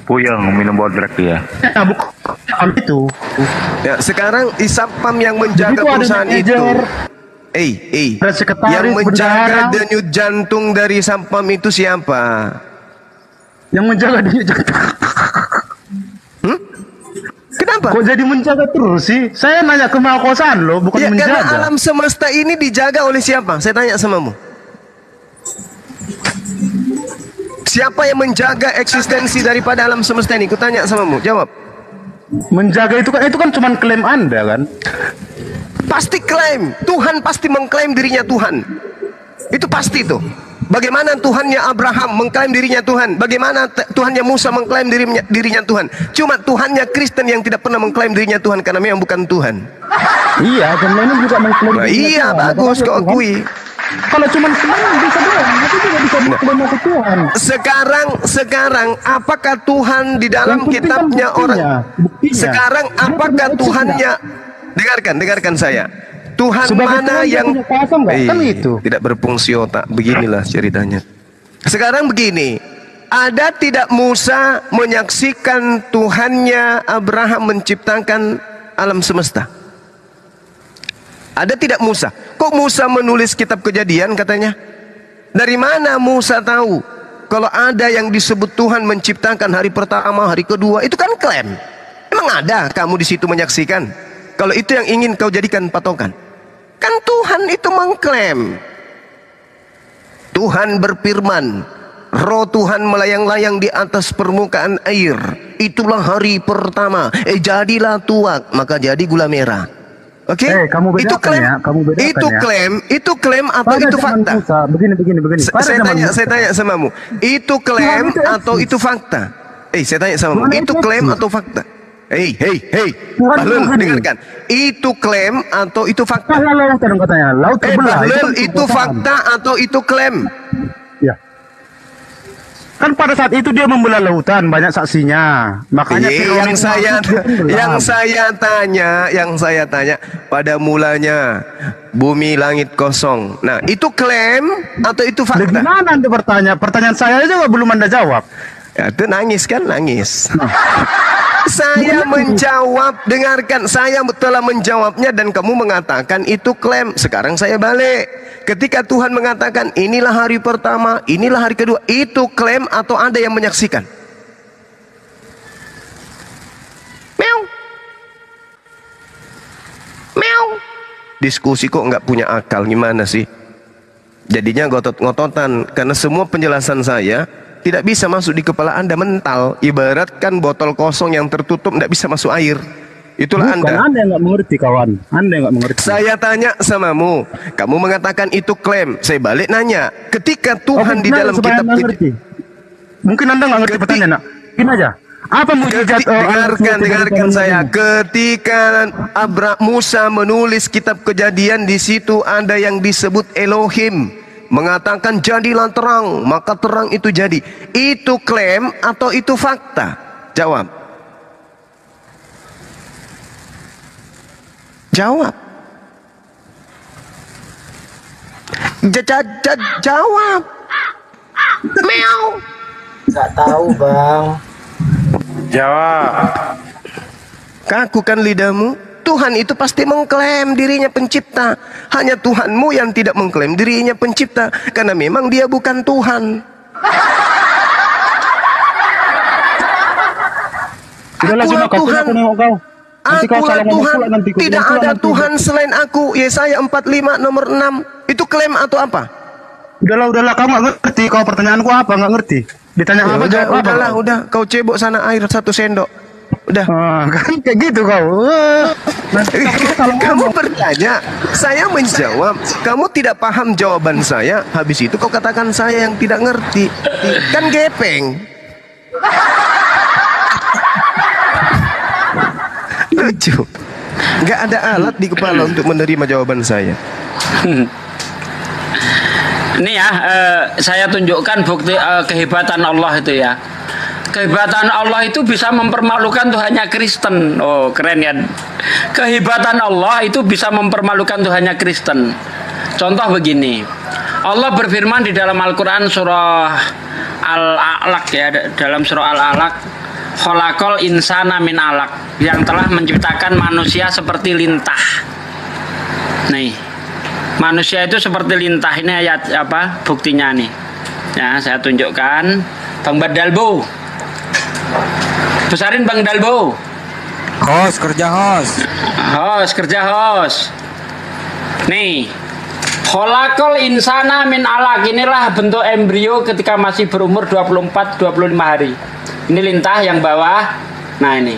Puyeng minum bodrek ya. Bukan itu. Ya, sekarang Sapam yang menjaga perusahaan itu. Yang menjaga denyut jantung dari Sapam itu siapa? Yang menjaga denyut jantung. Kenapa? Kok jadi menjaga terus sih? Saya nanya ke Makosan loh, bukan ya, menjaga. Karena alam semesta ini dijaga oleh siapa? Saya tanya samamu. Siapa yang menjaga eksistensi daripada alam semesta ini? Kutanya samamu, jawab. Menjaga itu kan cuma klaim Anda kan? Pasti klaim. Tuhan pasti mengklaim dirinya Tuhan. Itu pasti tuh. Bagaimana Tuhannya Abraham mengklaim dirinya Tuhan? Bagaimana Tuhannya Musa mengklaim dirinya Tuhan? Cuma Tuhannya Kristen yang tidak pernah mengklaim dirinya Tuhan karena memang bukan Tuhan. Iya, dan ini juga mengklaim dirinya iya, Tuhan. bagus kau akui. Kalau cuma klaim bisa doang, itu juga bisa mengklaim ke Tuhan. Sekarang apakah Tuhan di dalam kitabnya orang? Sekarang apakah Tuhannya? Dengarkan saya. Tuhan sebagai mana Tuhan yang kan itu tidak berfungsi otak? Beginilah ceritanya. Sekarang begini, ada tidak Musa menyaksikan Tuhannya Abraham menciptakan alam semesta? Ada tidak Musa? Kok Musa menulis kitab Kejadian katanya? Dari mana Musa tahu kalau ada yang disebut Tuhan menciptakan hari pertama, hari kedua? Itu kan klaim. Emang ada kamu di situ menyaksikan? Kalau itu yang ingin kau jadikan patokan. Kan Tuhan itu mengklaim. Tuhan berfirman, roh Tuhan melayang-layang di atas permukaan air. Itulah hari pertama. Jadilah tuak, maka jadi gula merah. Oke? Itu klaim. Itu klaim atau itu fakta? Begini. Saya tanya samamu. Itu klaim atau itu fakta? Saya tanya samamu. Itu klaim atau fakta? Hei, Bahlul, dengarkan. Itu klaim atau itu fakta? Bahlul, itu fakta atau itu klaim? Ya. Kan pada saat itu dia membelah lautan, banyak saksinya. Makanya yang saya tanya, pada mulanya bumi langit kosong. Nah, itu klaim atau itu fakta? Gimana Anda bertanya? Pertanyaan saya juga belum Anda jawab. Ya, itu nangis. Saya menjawab, dengarkan, saya telah menjawabnya dan kamu mengatakan itu klaim. Sekarang saya balik. Ketika Tuhan mengatakan inilah hari pertama, inilah hari kedua, itu klaim atau ada yang menyaksikan? Meow. Diskusi kok nggak punya akal, gimana sih? Jadinya ngotot-ngototan karena semua penjelasan saya tidak bisa masuk di kepala Anda mental. Ibaratkan botol kosong yang tertutup tidak bisa masuk air. Itulah Anda. Anda nggak mengerti, kawan. Anda nggak mengerti. Saya tanya samamu, kamu mengatakan itu klaim. Saya balik nanya, ketika Tuhan di dalam kitab mungkin Anda nggak ngerti pertanyaan, nak. Gini aja. Apa mujizat? Dengarkan saya. Ketika Musa menulis kitab Kejadian, di situ ada yang disebut Elohim. Mengatakan jadilah terang, maka terang itu jadi. Itu klaim atau itu fakta? Jawab. Jawab. Meow. Nggak tahu, Bang. Jawab. Kaku kan lidahmu? Tuhan itu pasti mengklaim dirinya pencipta. Hanya Tuhanmu yang tidak mengklaim dirinya pencipta, karena memang dia bukan Tuhan. Udahlah, Akulah sudah kasihin Tuhan. aku nengok kau. Nanti kau Akulah salah ngomong Tuhan, pula nanti. Kau tidak bilang pula ada nanti. Tuhan selain aku. Yesaya 45 nomor 6. Itu klaim atau apa? Udahlah, kau nggak ngerti. Kau pertanyaanku apa? Nggak ngerti. Ditanya Ya apa? udah, Jawab apa? udahlah, udah. Kau cebok sana air 1 sendok. Udah. Kan kayak gitu kau. Kamu bertanya, saya menjawab. Kamu tidak paham jawaban saya. Habis itu kau katakan saya yang tidak ngerti. Kan gepeng. Lucu. Nggak ada alat di kepala untuk menerima jawaban saya. Ini ya, saya tunjukkan bukti kehebatan Allah itu ya. Kehebatan Allah itu bisa mempermalukan Tuhannya Kristen. Oh, keren ya. Kehebatan Allah itu bisa mempermalukan Tuhannya Kristen. Contoh begini. Allah berfirman di dalam Al-Qur'an surah Al-Alaq ya, dalam surah Al-Alaq, khalaqal insana min alaq, yang telah menciptakan manusia seperti lintah. Nih. Manusia itu seperti lintah. Ini ayat apa? Buktinya nih. Ya, saya tunjukkan. Bang Badalbo. Besarin Bang Dalbo. Host, kerja host. Host, kerja host. Nih. Kholakol insana min alaq. Inilah bentuk embrio ketika masih berumur 24-25 hari. Ini lintah yang bawah. Nah ini.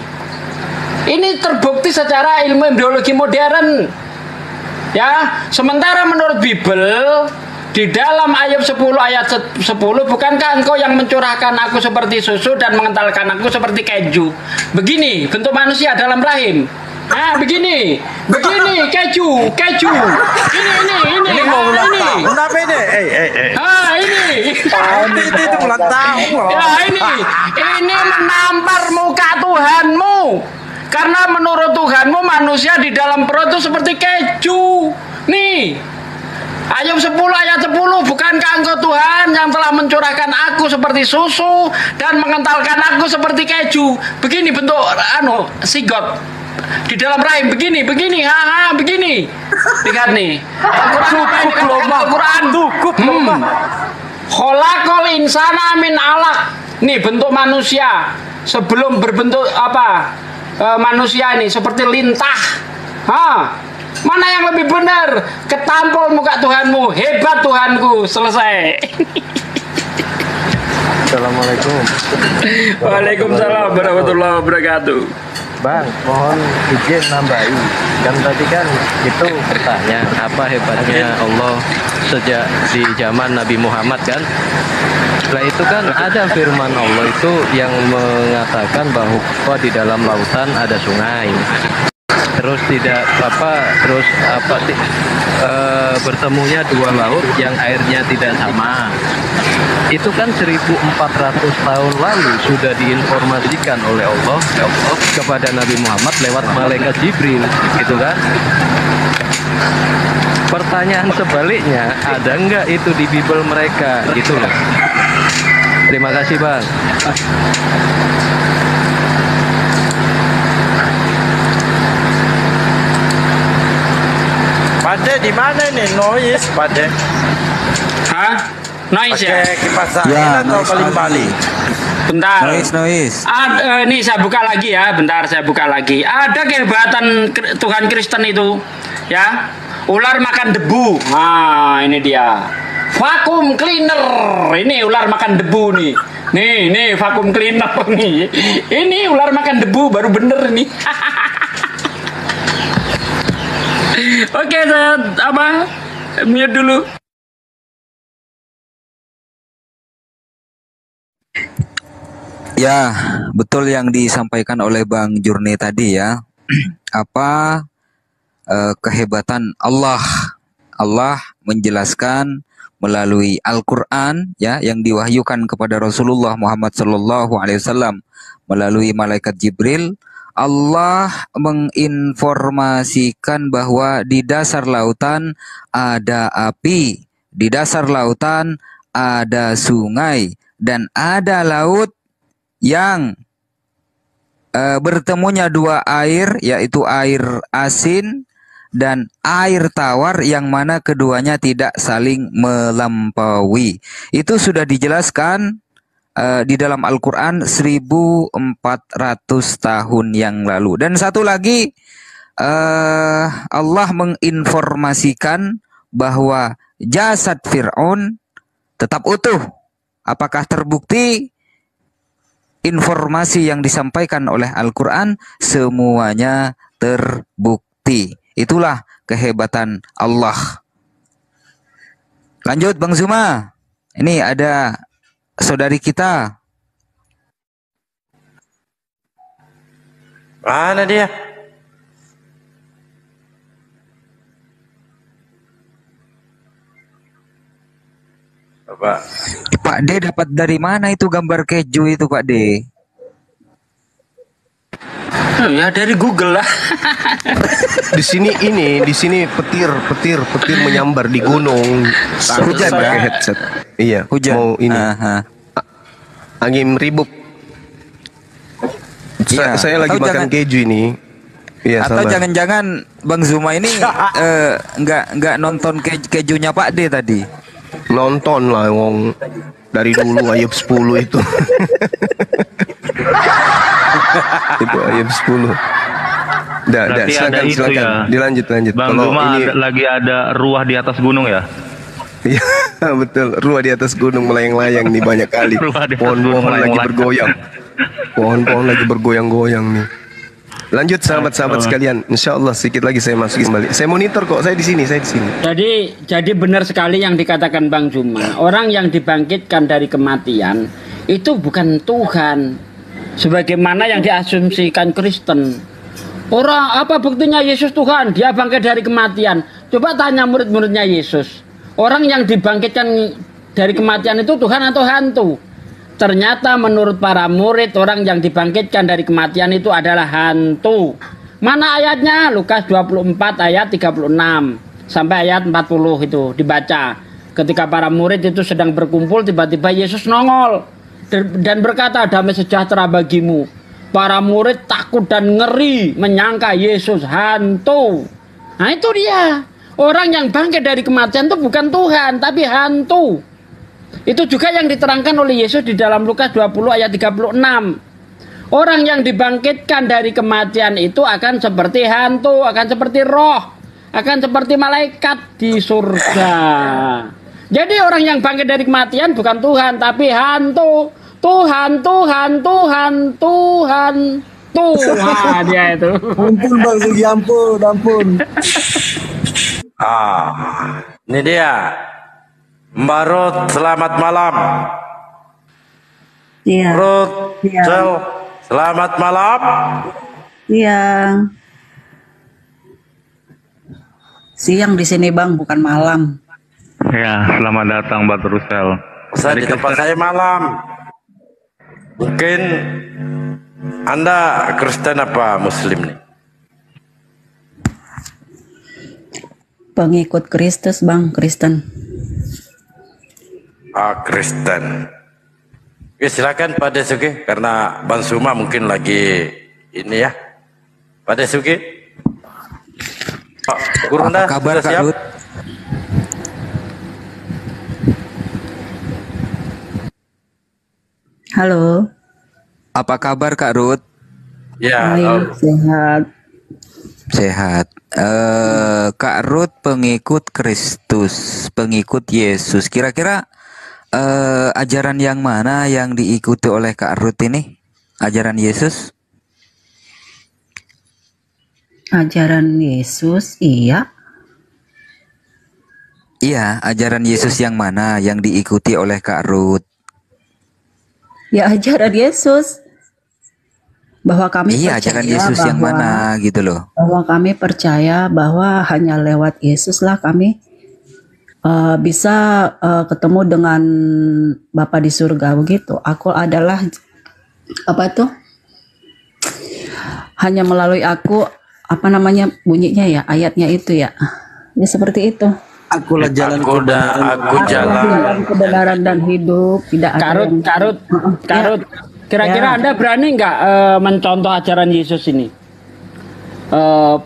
Ini terbukti secara ilmu embriologi modern. Ya, sementara menurut Bible di dalam ayat 10 ayat 10, bukankah engkau yang mencurahkan aku seperti susu dan mengentalkan aku seperti keju? Begini bentuk manusia dalam rahim. Ah, begini keju. Ini mau ulang ini. tahun apa ini? Ini. Itu ulang tahun loh. Ya ini menampar muka Tuhanmu. Karena menurut Tuhanmu manusia di dalam perut itu seperti keju. Nih. Ayub 10 ayat 10, bukankah engkau Tuhan yang telah mencurahkan aku seperti susu dan mengentalkan aku seperti keju? Begini bentuk sigot di dalam rahim, begini, begini. Lihat nih. Al-Quran. Kholaqal insana min alaq. Nih bentuk manusia sebelum berbentuk apa? Manusia ini seperti lintah. Mana yang lebih benar? Ketampol muka Tuhanmu. Hebat Tuhanku. Selesai. Assalamualaikum. Waalaikumsalam warahmatullahi wabarakatuh. Bang, mohon izin nambahi. Kan tadi kan itu bertanya apa hebatnya Allah sejak di zaman Nabi Muhammad kan? Setelah itu kan ada firman Allah itu yang mengatakan bahwa di dalam lautan ada sungai. Terus bertemunya dua laut yang airnya tidak sama. Itu kan 1400 tahun lalu sudah diinformasikan oleh Allah kepada Nabi Muhammad lewat malaikat Jibril, gitu kan? Pertanyaan sebaliknya, ada enggak itu di Bible mereka, gitu loh. Terima kasih, Bang. Pade di mana nih noise Pade? Hah? Noise ya? Pakai kipas angin Ya, atau noise paling balik? Bentar. Noise. Ini saya buka lagi ya. Bentar saya buka lagi. Ada kehebatan Tuhan Kristen itu, ya. Ular makan debu. Nah, ini dia. Vacuum cleaner. Ini ular makan debu nih. Nih vacuum cleaner nih. Ini ular makan debu baru bener nih. Oke, saya mute dulu. Ya, betul yang disampaikan oleh Bang Jurni tadi ya. Apa kehebatan Allah? Allah menjelaskan melalui Al-Qur'an ya yang diwahyukan kepada Rasulullah Muhammad SAW melalui malaikat Jibril. Allah menginformasikan bahwa di dasar lautan ada api, di dasar lautan ada sungai, dan ada laut yang bertemunya dua air, yaitu air asin, dan air tawar yang mana keduanya tidak saling melampaui. Itu sudah dijelaskan di dalam Al-Quran 1400 tahun yang lalu. Dan satu lagi, Allah menginformasikan bahwa jasad Fir'aun tetap utuh. Apakah terbukti? Informasi yang disampaikan oleh Al-Quran semuanya terbukti. Itulah kehebatan Allah. Lanjut Bang Zuma. Ini ada saudari kita. Mana dia? Pak D dapat dari mana itu gambar keju itu Pak D? Ya dari Google lah. Di sini petir menyambar di gunung. Hujan pakai headset. Iya, hujan. Mau ini. Angin ribut. Ya, saya lagi makan keju ini. Iya, atau sabar. jangan-jangan Bang Zuma ini nggak nonton kejunya Pak D tadi? Nonton lah, wong dari dulu Ayub 10 itu. Itu Ayub 10. Berarti ada itu ya. Dilanjut. Bang Zuma lagi ada ruah di atas gunung ya? Iya, betul. Ruah di atas gunung melayang-layang nih banyak kali. Pohon-pohon lagi bergoyang. Pohon-pohon lagi bergoyang-goyang nih. Lanjut sahabat-sahabat sekalian. Insya Allah sedikit lagi saya masuk kembali. Saya monitor kok. Saya di sini. Jadi benar sekali yang dikatakan Bang Zuma. Orang yang dibangkitkan dari kematian itu bukan Tuhan, sebagaimana yang diasumsikan Kristen. Orang apa buktinya Yesus Tuhan? Dia bangkit dari kematian. Coba tanya murid-muridnya Yesus. Orang yang dibangkitkan dari kematian itu Tuhan atau hantu? Ternyata menurut para murid, orang yang dibangkitkan dari kematian itu adalah hantu. Mana ayatnya? Lukas 24 ayat 36 sampai ayat 40 itu dibaca. Ketika para murid itu sedang berkumpul, tiba-tiba Yesus nongol dan berkata, damai sejahtera bagimu. Para murid takut dan ngeri menyangka Yesus hantu. Nah itu dia. Orang yang bangkit dari kematian itu bukan Tuhan, tapi hantu. Itu juga yang diterangkan oleh Yesus di dalam Lukas 20 ayat 36. Orang yang dibangkitkan dari kematian itu akan seperti hantu, akan seperti roh, akan seperti malaikat di surga. Jadi orang yang bangkit dari kematian bukan Tuhan, tapi hantu. Tuhan ya itu. Ampun Bang Sugi, ampun. Ini dia. Mbak Ruth, selamat malam. Iya. Ruth, Iya. selamat malam. Iya. Siang di sini Bang, bukan malam. Ya, selamat datang Mbak Rusel. Saya di tempat saya malam. Mungkin Anda Kristen apa Muslim nih? Pengikut Kristus Bang, Kristen. Kristen. Oke, silakan Pak Desuki, karena Bang Zuma mungkin lagi ini ya. Pak Desuki. Pak Gurunda, kabar sudah siap? Kak Ruth? Halo. Apa kabar Kak Ruth? Ya, Sehat. Sehat. Kak Ruth pengikut Kristus, pengikut Yesus. Kira-kira ajaran yang mana yang diikuti oleh Kak Ruth ini? Ajaran Yesus? Ajaran Yesus, iya. Iya, ajaran Yesus yang mana yang diikuti oleh Kak Ruth? Ya ajaran Yesus. Bahwa kami Iya, percaya ajaran Yesus yang mana gitu loh. Bahwa kami percaya bahwa hanya lewat Yesus lah kami bisa ketemu dengan Bapa di surga begitu. Aku adalah apa itu? Hanya melalui aku, apa namanya bunyinya ya, ayatnya itu ya. Ya seperti itu. Akulah jalan kebenaran dan hidup. Tidak ada Karut. Kira-kira Anda berani nggak mencontoh ajaran Yesus ini?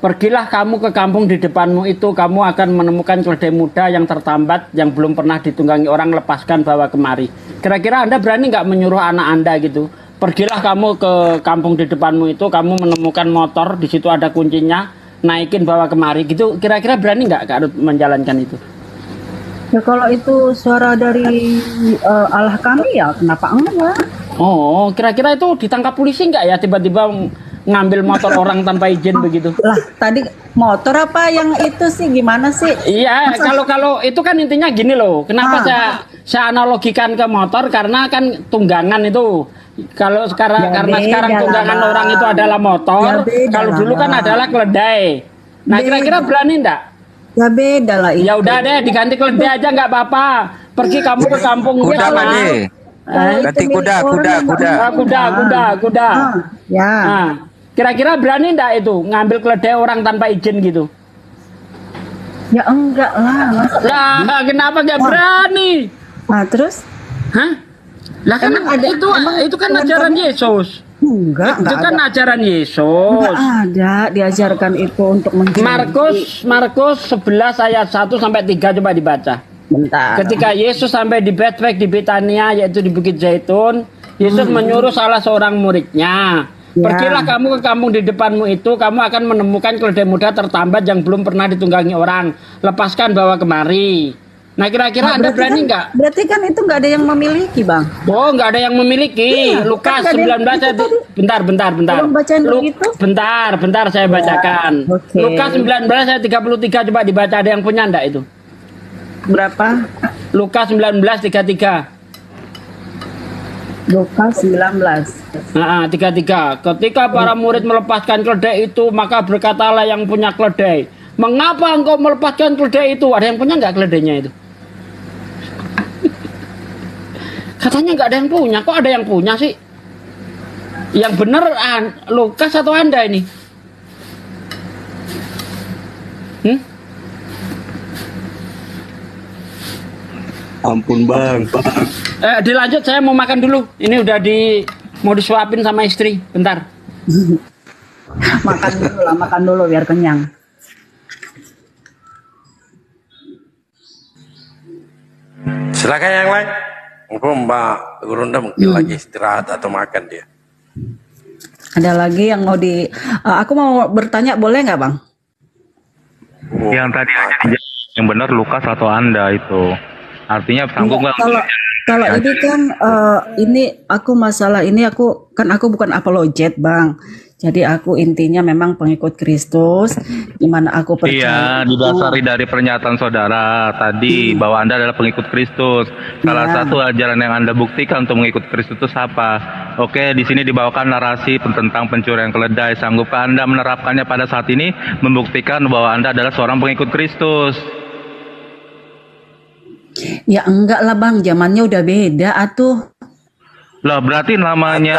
pergilah kamu ke kampung di depanmu itu, kamu akan menemukan keledai muda yang tertambat, yang belum pernah ditunggangi orang, lepaskan bawa kemari. Kira-kira Anda berani nggak menyuruh anak Anda gitu? Pergilah kamu ke kampung di depanmu itu, kamu menemukan motor, di situ ada kuncinya, naikin bawa kemari gitu. Kira-kira berani nggak Kak Ruth menjalankan itu? Ya kalau itu suara dari Allah kami ya kenapa enggak? Oh, kira-kira itu ditangkap polisi nggak ya tiba-tiba ngambil motor orang tanpa izin begitu? Lah, tadi motor apa yang itu sih gimana sih? Iya, kalau itu kan intinya gini loh. Kenapa saya analogikan ke motor karena kan tunggangan itu. Kalau sekarang Ya karena beda sekarang lah, tunggangan Bang. orang itu adalah motor, Ya beda kalau lah, dulu kan Bang. adalah keledai. Nah, kira-kira berani enggak? Ya beda lah itu. Ya udah deh, diganti keledai aja nggak apa-apa. Pergi kamu ke kampung Kuda, Pak Ji. Ganti kuda. Kuda. Ya. Nah, kira-kira berani enggak itu ngambil keledai orang tanpa izin gitu? Ya enggak lah. Lah, kenapa nggak berani? Nah, terus? Hah? Lah kan itu kan ajaran Yesus. Enggak Itu kan ada. ajaran Yesus. Enggak ada diajarkan itu untuk menjadi. Markus 11 ayat 1 sampai 3 coba dibaca. Bentar. Ketika Yesus sampai di Bethfage di Betania, yaitu di Bukit Zaitun, Yesus menyuruh salah seorang muridnya, pergilah kamu ke kampung di depanmu itu, kamu akan menemukan keledai muda tertambat yang belum pernah ditunggangi orang. Lepaskan bawa kemari. Nah, kira-kira Anda berani nggak? Berarti kan itu nggak ada yang memiliki, Bang. Oh, nggak ada yang memiliki. Iya, Lukas kan nggak ada 19 yang begitu bentar. Belum bacain begitu? Bentar saya bacakan. oke. Lukas 19 ayat 33 coba dibaca, ada yang punya enggak itu? Berapa? Lukas 19:33. Lukas 19. Nah, 33. Ketika para murid melepaskan keledai itu, maka berkatalah yang punya keledai, "Mengapa engkau melepaskan keledai itu?" Ada yang punya nggak keledainya itu? Katanya nggak ada yang punya. Kok ada yang punya sih? Yang bener Lukas atau Anda ini? Ampun bang. Dilanjut, saya mau makan dulu. Ini udah mau disuapin sama istri. Bentar. makan dulu biar kenyang. Silakan yang lain. Mungkin Mbak Gurunda mungkin lagi istirahat atau makan dia. Ada lagi yang mau aku mau bertanya, boleh nggak, Bang? Yang tadi aja yang benar Lukas atau Anda itu. Artinya sanggup nggak? Kalau ini kan ini aku masalah ini aku bukan apologet, Bang. Jadi aku intinya memang pengikut Kristus, dimana aku percaya. Iya, didasari dari pernyataan saudara tadi bahwa Anda adalah pengikut Kristus. Salah satu ajaran yang Anda buktikan untuk mengikut Kristus itu apa? Oke, di sini dibawakan narasi tentang pencurian keledai. Sanggupkah Anda menerapkannya pada saat ini, membuktikan bahwa Anda adalah seorang pengikut Kristus? Ya enggak lah, Bang, zamannya udah beda atuh. Lah berarti namanya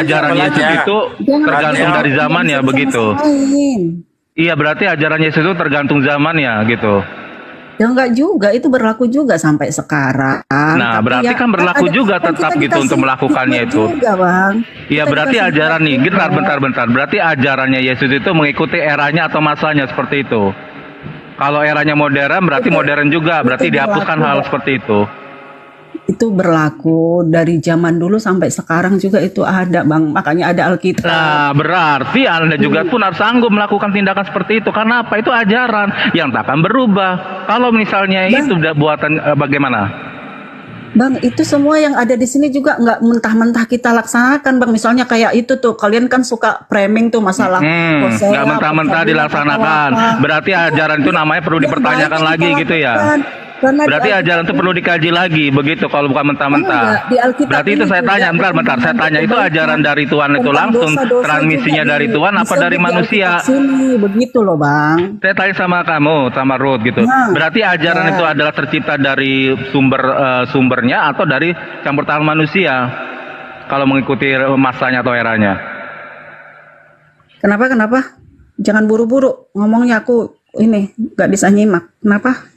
ajaran Yesus itu tergantung dari zaman ya begitu. Iya, berarti ajaran Yesus itu tergantung zaman ya gitu. Ya enggak juga, itu berlaku juga sampai sekarang. Nah, tapi berarti ya, kan berlaku juga tetap gitu untuk melakukannya itu. Juga, Bang. Iya, berarti ajaran nih, bentar. Berarti ajarannya Yesus itu mengikuti eranya atau masanya seperti itu. Kalau eranya modern berarti modern juga, berarti dihapuskan hal seperti itu. Itu berlaku dari zaman dulu sampai sekarang juga itu ada, Bang. Makanya ada Alkitab. Nah, berarti Anda juga pun harus sanggup melakukan tindakan seperti itu. Karena apa? Itu ajaran yang tak akan berubah. Kalau misalnya itu udah buatan bagaimana? Bang, itu semua yang ada di sini juga nggak mentah-mentah kita laksanakan, Bang. Misalnya kayak itu tuh, kalian kan suka framing tuh masalah. Nggak mentah-mentah dilaksanakan. Berarti ajaran itu namanya perlu dipertanyakan lagi gitu ya. Berarti ajaran itu perlu dikaji lagi begitu kalau bukan mentah-mentah. Berarti itu saya tanya, bentar, saya tanya itu ajaran dari Tuhan itu langsung transmisinya dari Tuhan apa dari manusia? Begitu loh, Bang. Saya tanya sama kamu, sama Ruth gitu. Berarti ajaran itu adalah tercipta dari sumbernya atau dari campur tangan manusia kalau mengikuti masanya atau eranya? Kenapa? Jangan buru-buru ngomongnya, aku ini nggak bisa nyimak. Kenapa?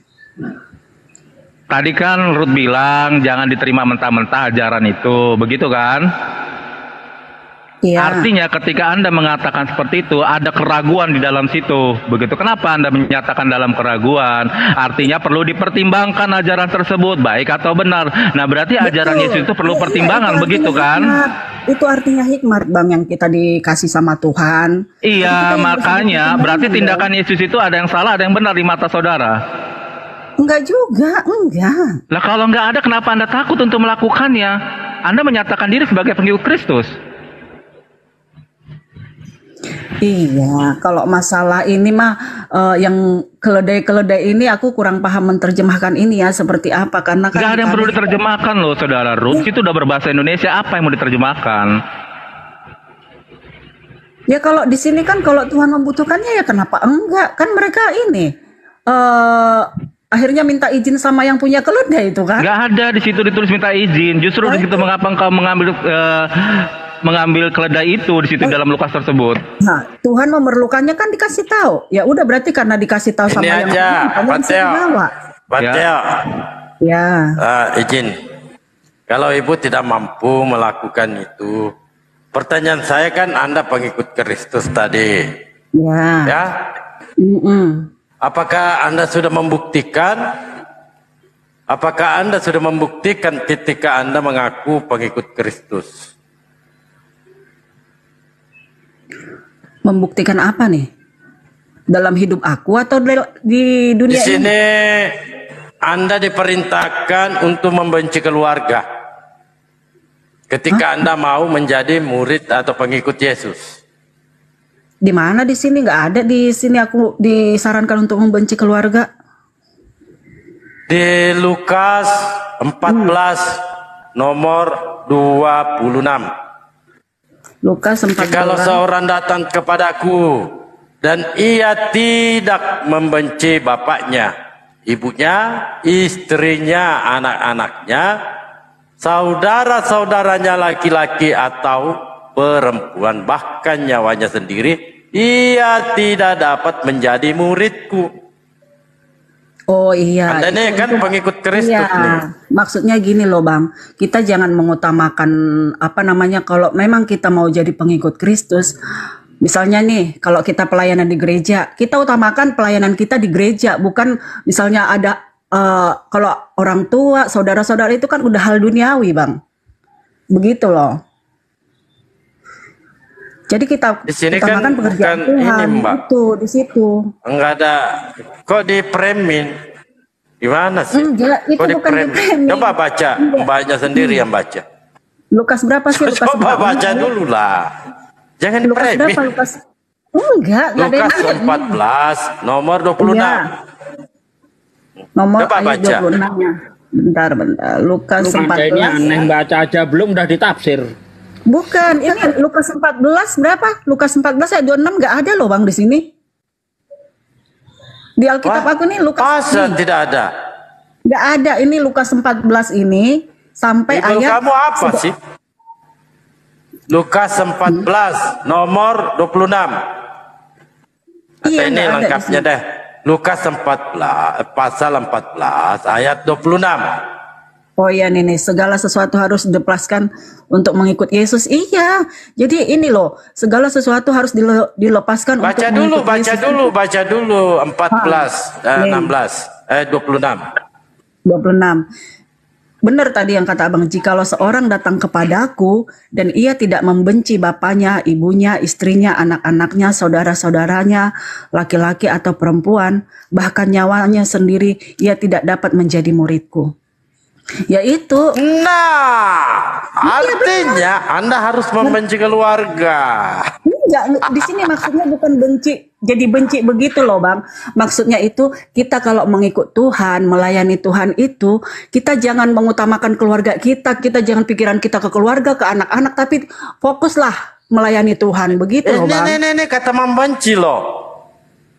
Tadi kan Ruth bilang jangan diterima mentah-mentah ajaran itu, begitu kan? Iya. Artinya ketika Anda mengatakan seperti itu, ada keraguan di dalam situ. Begitu, kenapa Anda menyatakan dalam keraguan? Artinya perlu dipertimbangkan ajaran tersebut, baik atau benar. Nah, berarti ajaran Yesus itu perlu pertimbangan, begitu kan? Itu artinya hikmat, Bang, yang kita dikasih sama Tuhan. Iya, makanya berarti tindakan Yesus itu ada yang salah, ada yang benar di mata saudara. Enggak juga, enggak. Lah kalau enggak ada, kenapa Anda takut untuk melakukannya? Anda menyatakan diri sebagai pengikut Kristus. Iya, kalau masalah ini mah yang keledai-keledai ini aku kurang paham menerjemahkan ini ya seperti apa, karena kan Gak ada yang perlu diterjemahkan loh, saudara Ruth. Itu udah berbahasa Indonesia, apa yang mau diterjemahkan? Ya kalau di sini kan kalau Tuhan membutuhkannya ya kenapa enggak? Kan mereka ini akhirnya minta izin sama yang punya keledai itu kan? Gak ada di situ ditulis minta izin. Justru di situ mengapa engkau mengambil keledai itu di situ dalam Lukas tersebut. Nah, Tuhan memerlukannya kan dikasih tahu. Ya udah berarti karena dikasih tahu sama yang Pak Teo. Ya. Izin. Kalau Ibu tidak mampu melakukan itu, pertanyaan saya kan Anda pengikut Kristus tadi. Ya. Ya. Apakah Anda sudah membuktikan? Apakah Anda sudah membuktikan ketika Anda mengaku pengikut Kristus? Membuktikan apa nih? Dalam hidup aku atau di dunia di sini ini? Anda diperintahkan untuk membenci keluarga. Ketika Anda mau menjadi murid atau pengikut Yesus. Di mana di sini? Nggak ada di sini aku disarankan untuk membenci keluarga. Di Lukas 14 nomor 26. Lukas 14. Jikalau seorang datang kepadaku dan ia tidak membenci bapaknya, ibunya, istrinya, anak-anaknya, saudara-saudaranya laki-laki atau perempuan, bahkan nyawanya sendiri, ia tidak dapat menjadi muridku. Oh iya. Anda ini kan pengikut Kristus. Iya. Maksudnya gini loh Bang, kita jangan mengutamakan apa namanya, kalau memang kita mau jadi pengikut Kristus, misalnya nih kalau kita pelayanan di gereja, kita utamakan pelayanan kita di gereja, bukan misalnya ada kalau orang tua, saudara-saudara itu kan udah hal duniawi Bang. Begitu loh. Jadi kita di sini utamakan kan pekerjaan bukan Tuhan, ini, Mbak. itu di situ. Enggak ada. Kok dipremin? Gimana sih? Enggak, itu Kok bukan dipremin. Coba baca, Mbaknya sendiri yang baca. Lukas berapa sih? Lukas Coba baca dulu lah. Jangan Lukas dipremin. berapa Lukas? Enggak, enggak ada yang Lukas 14 nomor 26. Iya. Nomor Coba ayat baca. 26-nya. Bentar. Lukas Lu 14. ini aneh, baca aja belum udah ditafsir. Bukan, ini Lukas 14 berapa? Lukas 14 ayat 26 enggak ada loh Bang di sini. Di Alkitab aku nih Lukas. Masa tidak ada? Enggak ada, ini Lukas 14 ini sampai Ibu ayat. kamu apa sih? Lukas 14 nomor 26. Atau Iya, ini nggak ada lengkapnya di sini. deh. Lukas 14 pasal 14 ayat 26. Oh iya nih, segala sesuatu harus dilepaskan untuk mengikut Yesus. Iya, jadi ini loh, segala sesuatu harus dilepaskan untuk mengikut Yesus. Baca dulu 14 16 26. 26. Benar tadi yang kata Abang, jikalau seorang datang kepadaku dan ia tidak membenci bapaknya, ibunya, istrinya, anak-anaknya, saudara-saudaranya, laki-laki atau perempuan, bahkan nyawanya sendiri, ia tidak dapat menjadi muridku. Yaitu, Artinya Anda harus membenci keluarga. enggak, di sini maksudnya bukan benci, jadi benci begitu loh Bang. Maksudnya itu kita kalau mengikut Tuhan, melayani Tuhan itu, kita jangan mengutamakan keluarga kita jangan pikiran kita ke keluarga, ke anak-anak, tapi fokuslah melayani Tuhan, begitu loh Bang. Ini kata membenci loh.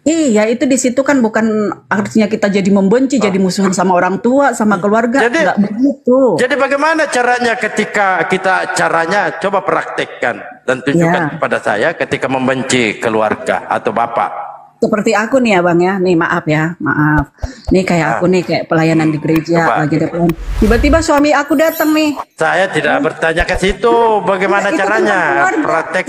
Iya, itu di situ kan bukan artinya kita jadi membenci, jadi musuhan sama orang tua, sama keluarga, enggak begitu. Jadi bagaimana caranya ketika kita coba praktekkan dan tunjukkan kepada saya ketika membenci keluarga atau bapak seperti aku nih ya Bang ya, nih maaf ya, maaf. Nih kayak aku nih kayak pelayanan di gereja, Coba. lagi ada pelayanan. Tiba-tiba suami aku datang nih. Saya tidak bertanya ke situ bagaimana Itu caranya tentang keluarga. praktek.